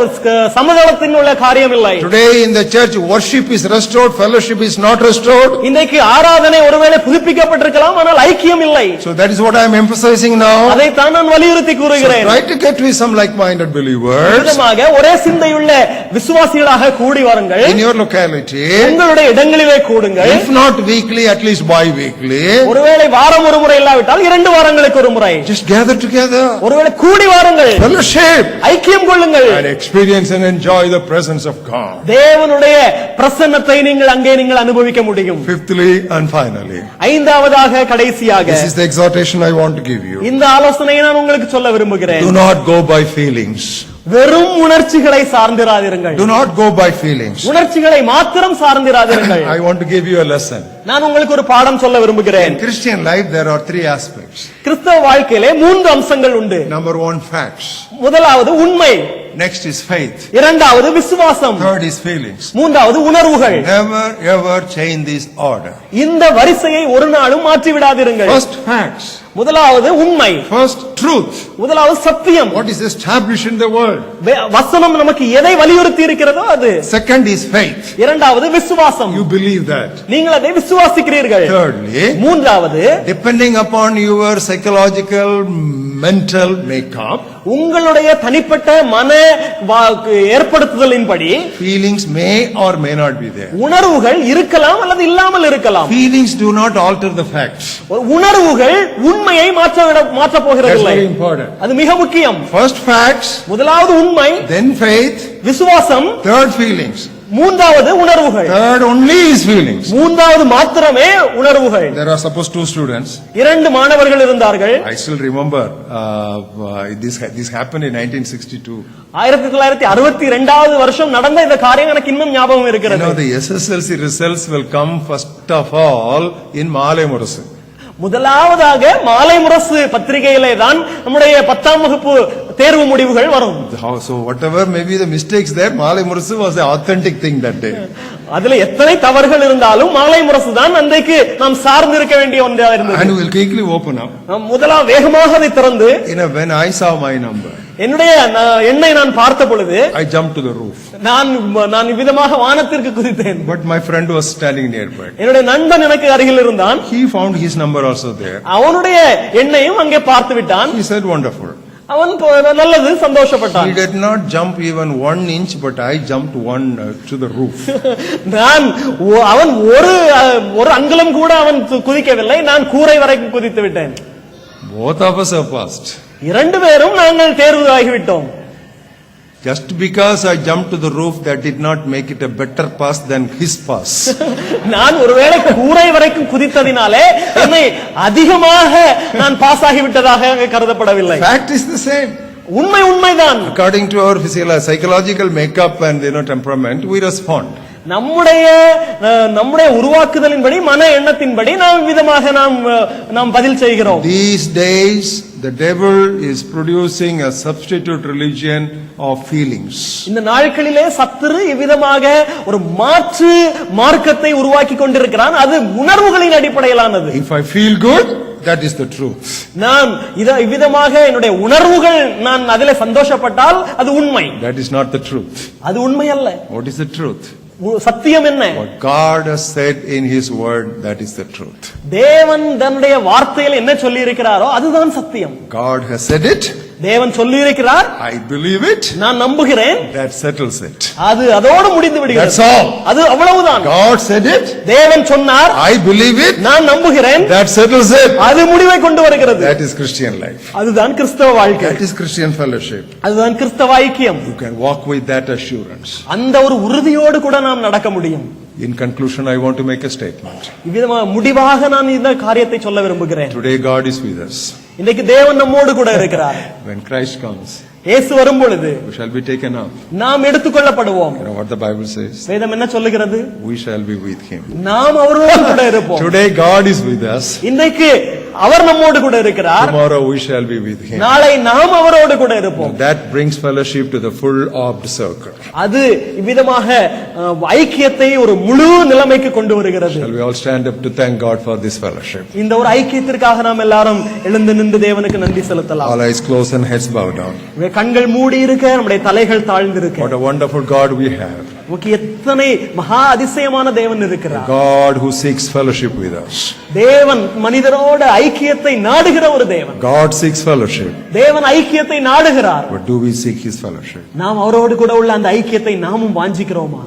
சமதளத்தின் உள்ள காரியம் இல்லை. Today in the church worship is restored, fellowship is not restored. இன்றைக்கு ஆராதனை ஒருவேளை புதுப்பிக்கப்பட்டிருக்கலாம், ஆனால் ஐக்கியம் இல்லை. So that is what I am emphasizing now. அதைத்தான் நான் வலியுறுத்தி கூறுகிறேன். Try to get with some like-minded believers விதமாக ஒரே சிந்தையுள்ள விசுவாசிகளாக கூடி வாருங்கள். in your locality. உங்களுடைய இடங்களிலே கூடுங்கள். If not weekly, at least bi-weekly. ஒருவேளை வாரம் ஒரு முறை இல்லாவிட்டால் 2 வாரங்களுக்கு ஒரு முறை Just gather together. ஒருவேளை கூடி வாருங்கள், Fellowship. ஐக்கியம் கொள்ளுங்கள், And experience and enjoy the presence of God. தேவனுடைய பிரசன்னத்தை நீங்கள் அனுபவிக்க முடியும். Fifthly and finally, 5வதாக கடைசியாக this is the exhortation I want to give you. இந்த ஆலோசனையை நான் உங்களுக்கு சொல்ல விரும்புகிறேன். Do not go by feelings. வெறும் உணர்ச்சிகளை சார்ந்திராதிருங்கள். Do not go by feelings. உணர்ச்சிகளை மாத்திரம் சார்ந்திராதிருங்கள். I want to give you a lesson. நான் உங்களுக்கு ஒரு பாடம் சொல்ல விரும்புகிறேன். In Christian life there are 3 aspects. கிறிஸ்தவ வாழ்க்கையிலே 3 அம்சங்கள் உண்டு. Number 1, facts. முதலாவது உண்மை. Next is faith. இரண்டாவது விசுவாசம், Third is feelings. மூன்றாவது உணர்வுகள். Never ever change this order. இந்த வரிசையை ஒரு நாளும் மாற்றி விடாதிருங்கள். First facts. முதலாவது உண்மை, First truth. முதலாவது சத்தியம். What is established in the world. வசனம் நமக்கு எதை வலியுறுத்தி இருக்கிறதோ அது. Second is faith. இரண்டாவது விசுவாசம், You believe that. நீங்கள் அதை விசுவாசிக்கிறீர்கள். Thirdly, மூன்றாவது depending upon your psychological, mental makeup, உங்களுடைய தனிப்பட்ட மன ஏற்படுத்துதலின்படி feelings may or may not be there. உணர்வுகள் இருக்கலாம் அல்லது இல்லாமல் இருக்கலாம். Feelings do not alter the facts. உணர்வுகள் உண்மையை மாற்ற போகிறதில்லை. That's very important. அது மிக முக்கியம். First facts, முதலாவது உண்மை, then faith, விசுவாசம், third feelings. மூன்றாவது உணர்வுகள். Third only is feelings. மூன்றாவது மாத்திரமே உணர்வுகள். There are suppose two students. இரண்டு மாணவர்கள் இருந்தார்கள். I still remember this happened in 1962. 1962வது வருஷம் நடந்த இந்த காரியம் எனக்கு இன்னும் ஞாபகம் You இருக்கிறது. know, the SSLC results will come first of all in Malay Murasu. முதலாவதாக மாலை முரசு பத்திரிகையிலே தான் நம்முடைய 10ஆம் வகுப்பு தேர்வு முடிவுகள் வரும். So whatever may be the mistakes there, Malay Murasu was the authentic thing that day. அதுல எத்தனை தவறுகள் இருந்தாலும் மாலை முரசு தான் அன்றைக்கு நாம் சார்ந்து இருக்க வேண்டிய ஒன்றா இருந்தது. And we will quickly open up. முதலாம் வேகமாக அதை திறந்து, When I saw my number, என்னுடைய எண்ணை நான் பார்த்த பொழுது I jumped to the roof. நான் விதமாக வானத்திற்கு குதித்தேன். But my friend was standing nearby. என்னுடைய நண்பன் எனக்கு அருகில் இருந்தான். He found his number also there. அவனுடைய எண்ணையும் அங்கே பார்த்து விட்டான். He said, wonderful. அவன் நல்லது, சந்தோஷப்பட்டான். He did not jump even 1 inch, but I jumped to the roof. அவன் ஒரு அங்குலம் கூட அவன் குதிக்கவில்லை, நான் கூரை வரைக்கும் குதித்து விட்டேன். Both of us have passed. இரண்டு பேரும் நாங்கள் தேர்வு ஆகிவிட்டோம். Just because I jumped to the roof, that did not make it a better pass than his pass. நான் ஒருவேளை கூரை வரைக்கும் குதித்ததினாலே என்னை அதிகமாக நான் பாஸ் ஆகிவிட்டதாக கருதப்படவில்லை. Fact is the same. உண்மைதான். According to our psychological makeup and temperament, we respond. நம்முடைய உருவாக்குதலின்படி, மன எண்ணத்தின்படி நாம் விதமாக நாம் பதில் செய்கிறோம். These days the devil is producing a substitute religion of feelings. இந்த நாட்களிலே சத்துரு இவ்விதமாக ஒரு மாற்று மார்க்கத்தை உருவாக்கி கொண்டிருக்கிறான். அது உணர்வுகளின் அடிப்படையிலானது. If I feel good, that is the truth. நான் இவ்விதமாக என்னுடைய உணர்வுகள் நான் அதிலே சந்தோஷப்பட்டால் அது உண்மை. That is not the truth. அது உண்மை அல்ல. What is the truth? சத்தியம் என்ன? What God has said in his word, that is the truth. தேவன் தன்னுடைய வார்த்தையில் என்ன சொல்லி இருக்கிறாரோ அதுதான் சத்தியம். God has said it. தேவன் சொல்லி இருக்கிறார். I believe it. நான் நம்புகிறேன். That settles it. அதோடு முடிந்து விடுகிறது. That's all. அது அவ்வளவுதான். God said it. தேவன் சொன்னார். I believe it. நான் நம்புகிறேன். That settles it. அது முடிவை கொண்டு வருகிறது. That is Christian life. அதுதான் கிறிஸ்தவ வாழ்க்கை. That is Christian fellowship. அதுதான் கிறிஸ்தவ ஐக்கியம். You can walk with that assurance. அந்த ஒரு உறுதியோடு கூட நாம் நடக்க முடியும். In conclusion, I want to make a statement. இவ்விதமாக முடிவாக நான் இந்த காரியத்தை சொல்ல விரும்புகிறேன். Today God is with us. இன்னைக்கு தேவன் நம்மோடு கூட இருக்கிறார். When Christ comes, இயேசு வரும் பொழுது we shall be taken up. நாம் எடுத்துக்கொள்ளப்படுவோம். You know what the Bible says? வேதம் என்ன சொல்லுகிறது? We shall be with him. நாம் அவரோடு கூட இருப்போம். Today God is with us. இன்னைக்கு அவர் நம்மோடு கூட இருக்கிறார். Tomorrow we shall be with him. நாளை நாம் அவரோடு கூட இருப்போம். That brings fellowship to the full orbed circle. அது இவ்விதமாக ஐக்கியத்தை ஒரு முழு நிலைமைக்கு கொண்டு வருகிறது. Shall we all stand up to thank God for this fellowship? இந்த ஒரு ஐக்கியத்திற்காக நாம் எல்லாரும் எழுந்து நின்று தேவனுக்கு நன்றி செலுத்தலாம். All eyes closed and heads bowed down. கண்கள் மூடி இருக்க, நம்முடைய தலைகள் தாழ்ந்து இருக்க. What a wonderful God we have. நமக்கு எத்தனை மகா அதிசயமான தேவன் இருக்கிறார். God who seeks fellowship with us. தேவன் மனிதரோடு ஐக்கியத்தை நாடுகிற ஒரு தேவன். God seeks fellowship. தேவன் ஐக்கியத்தை நாடுகிறார். But do we seek his fellowship? நாம் அவரோடு கூட உள்ள அந்த ஐக்கியத்தை நாமும் வாஞ்சிக்கிறோமா?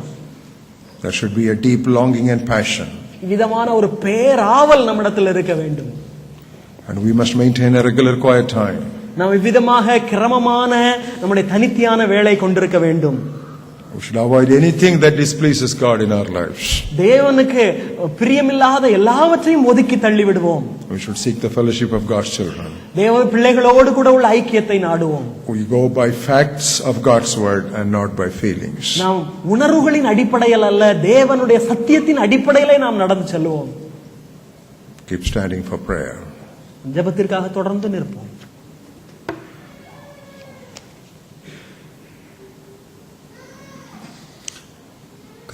There should be a deep longing and passion. விதமான ஒரு பேராவல் நம்மிடத்தில் இருக்க வேண்டும். And we must maintain a regular quiet time. நாம் இவ்விதமாக கிரமமான நம்முடைய தனித்தியான வேளை கொண்டிருக்க வேண்டும். We should avoid anything that displeases God in our lives. தேவனுக்கு பிரியமில்லாத எல்லாவற்றையும் ஒதுக்கி தள்ளி விடுவோம். We should seek the fellowship of God's children. தேவ பிள்ளைகளோடு கூட உள்ள ஐக்கியத்தை நாடுவோம். We go by facts of God's word and not by feelings. நாம் உணர்வுகளின் அடிப்படையில் அல்ல, தேவனுடைய சத்தியத்தின் அடிப்படையிலே நாம் நடந்து செல்வோம். Keep standing for prayer. ஜெபத்திற்காக தொடர்ந்து நிற்போம்.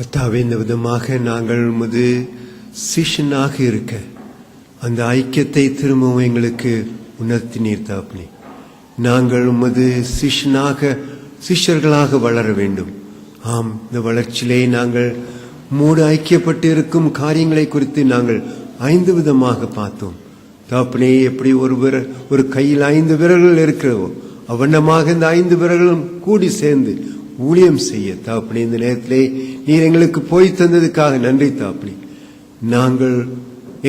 கர்த்தாவே, இந்த விதமாக நாங்கள் உமது சிஷ்யனாக இருக்க அந்த ஐக்கியத்தை திரும்பவும் எங்களுக்கு உணர்த்தினீர் தகப்பனே. நாங்கள் உமது சிஷ்யர்களாக வளர வேண்டும். ஆம், இந்த வளர்ச்சியிலே நாங்கள் மூடு ஐக்கியப்பட்டு இருக்கும் காரியங்களை குறித்து நாங்கள் 5 விதமாக பார்த்தோம் தகப்பனே. எப்படி ஒரு கையில் 5 விரல்கள் இருக்கிறதோ அவ்வண்ணமாக இந்த 5 விரல்களும் கூடி சேர்ந்து ஊழியம் செய்ய தகப்பனே, இந்த நேரத்திலே நீர் எங்களுக்கு போய் தந்ததுக்காக நன்றி தகப்பனே. நாங்கள்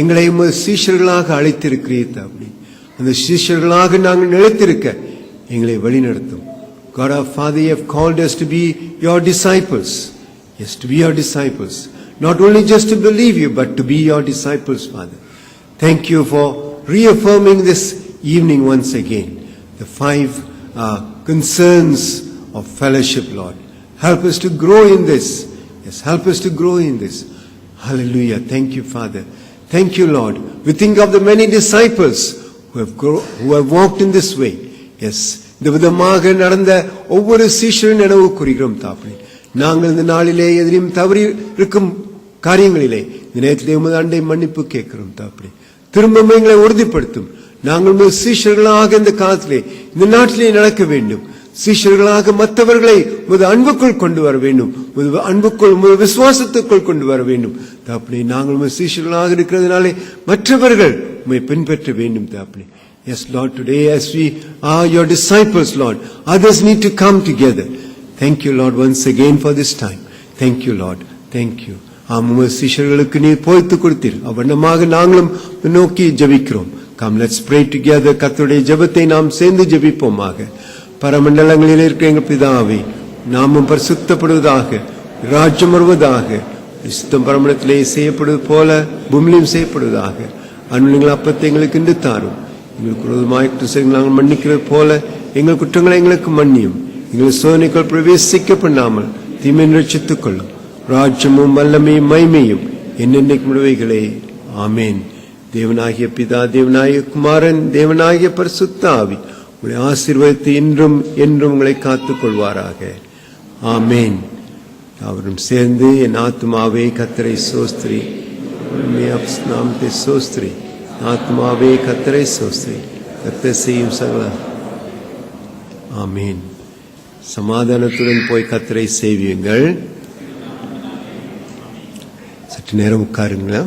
எங்களை சீஷர்களாக அழைத்திருக்கிறீர் தகப்பனே. அந்த சீஷர்களாக நாங்கள் நிலைத்திருக்க எங்களை வழிநடத்தும். God our Father, you have called us to be your disciples. Yes, to be your disciples. Not only just to believe you, but to be your disciples, Father. Thank you for reaffirming this evening once again the 5 concerns of fellowship, Lord. Help us to grow in this. Yes, help us to grow in this. Hallelujah. Thank you, Father. Thank you, Lord. We think of the many disciples who have walked in this way. Yes, இந்த விதமாக நடந்த ஒவ்வொரு சீஷரும் நினைவு கூறுகிறோம் தாப்பனே. நாங்கள் இந்த நாளிலே எதிரையும் தவறி இருக்கும் காரியங்களிலே இந்த நேரத்திலே உமது அண்டை மன்னிப்பு கேட்கிறோம் தாப்பனே. திரும்பவும் எங்களை உறுதிப்படுத்தும். நாங்கள் சீஷர்களாக இந்த காலத்திலே இந்த நாட்டிலே நடக்க வேண்டும். சீஷர்களாக மற்றவர்களை உமது அன்புக்குள் கொண்டு வர வேண்டும். உமது விசுவாசத்துக்குள் கொண்டு வர வேண்டும் தாப்பனே. நாங்கள் உமது சீஷர்களாக இருக்கிறதுனாலே மற்றவர்கள் உம்மை பின்பற்ற வேண்டும் தாப்பனே. Yes, Lord, today as we are your disciples, Lord, others need to come together. Thank you, Lord, once again for this time. Thank you, Lord. Thank you. உமது சீஷர்களுக்கு நீர் போய்த்து கொடுத்தீர். அவ்வண்ணமாக நாங்களும் நோக்கி ஜெபிக்கிறோம். Come, let's pray together. கர்த்தருடைய ஜெபத்தை நாம் சேர்ந்து ஜெபிப்போமாக. பரமண்டலங்களில் இருக்கிற எங்கள் பிதாவே, நாமும் பரிசுத்தப்படுவதாக, ராஜ்யம் வருவதாக, விசுத்தம் பரமண்டலத்திலே செய்யப்படுவது போல பூமியிலும் செய்யப்படுவதாக. அன்புள்ள அப்பத்தை எங்களுக்கு இன்று தாரும். எங்களுக்கு விரோதமாய் குற்றங்களை நாங்கள் மன்னிக்கிறது போல எங்கள் குற்றங்களை எங்களுக்கு மன்னியும். எங்கள் சோதனைக்குள் பிரவேசிக்க பண்ணாமல் தீமை ரட்சித்துக் கொள்ளும். ராஜ்யமும் வல்லமையும் மகிமையும் என்னென்னைக்கு முடிவைகளே. ஆமேன். தேவனாகிய பிதா, தேவனாகிய குமாரன், தேவனாகிய பரிசுத்த ஆவி உங்களை ஆசீர்வதித்து இன்றும் என்றும் உங்களை காத்துக் கொள்வாராக. ஆமேன். அவரும் சேர்ந்து என் ஆத்மாவே கர்த்தரை சோஸ்திரி, நாமத்தை சோஸ்திரி. ஆத்மாவே கர்த்தரை சோஸ்திரி, கர்த்தர் செய்யும் சகல. ஆமீன். சமாதானத்துடன் போய் கர்த்தரை சேவியுங்கள். சற்று நேரம் உட்காருங்களா.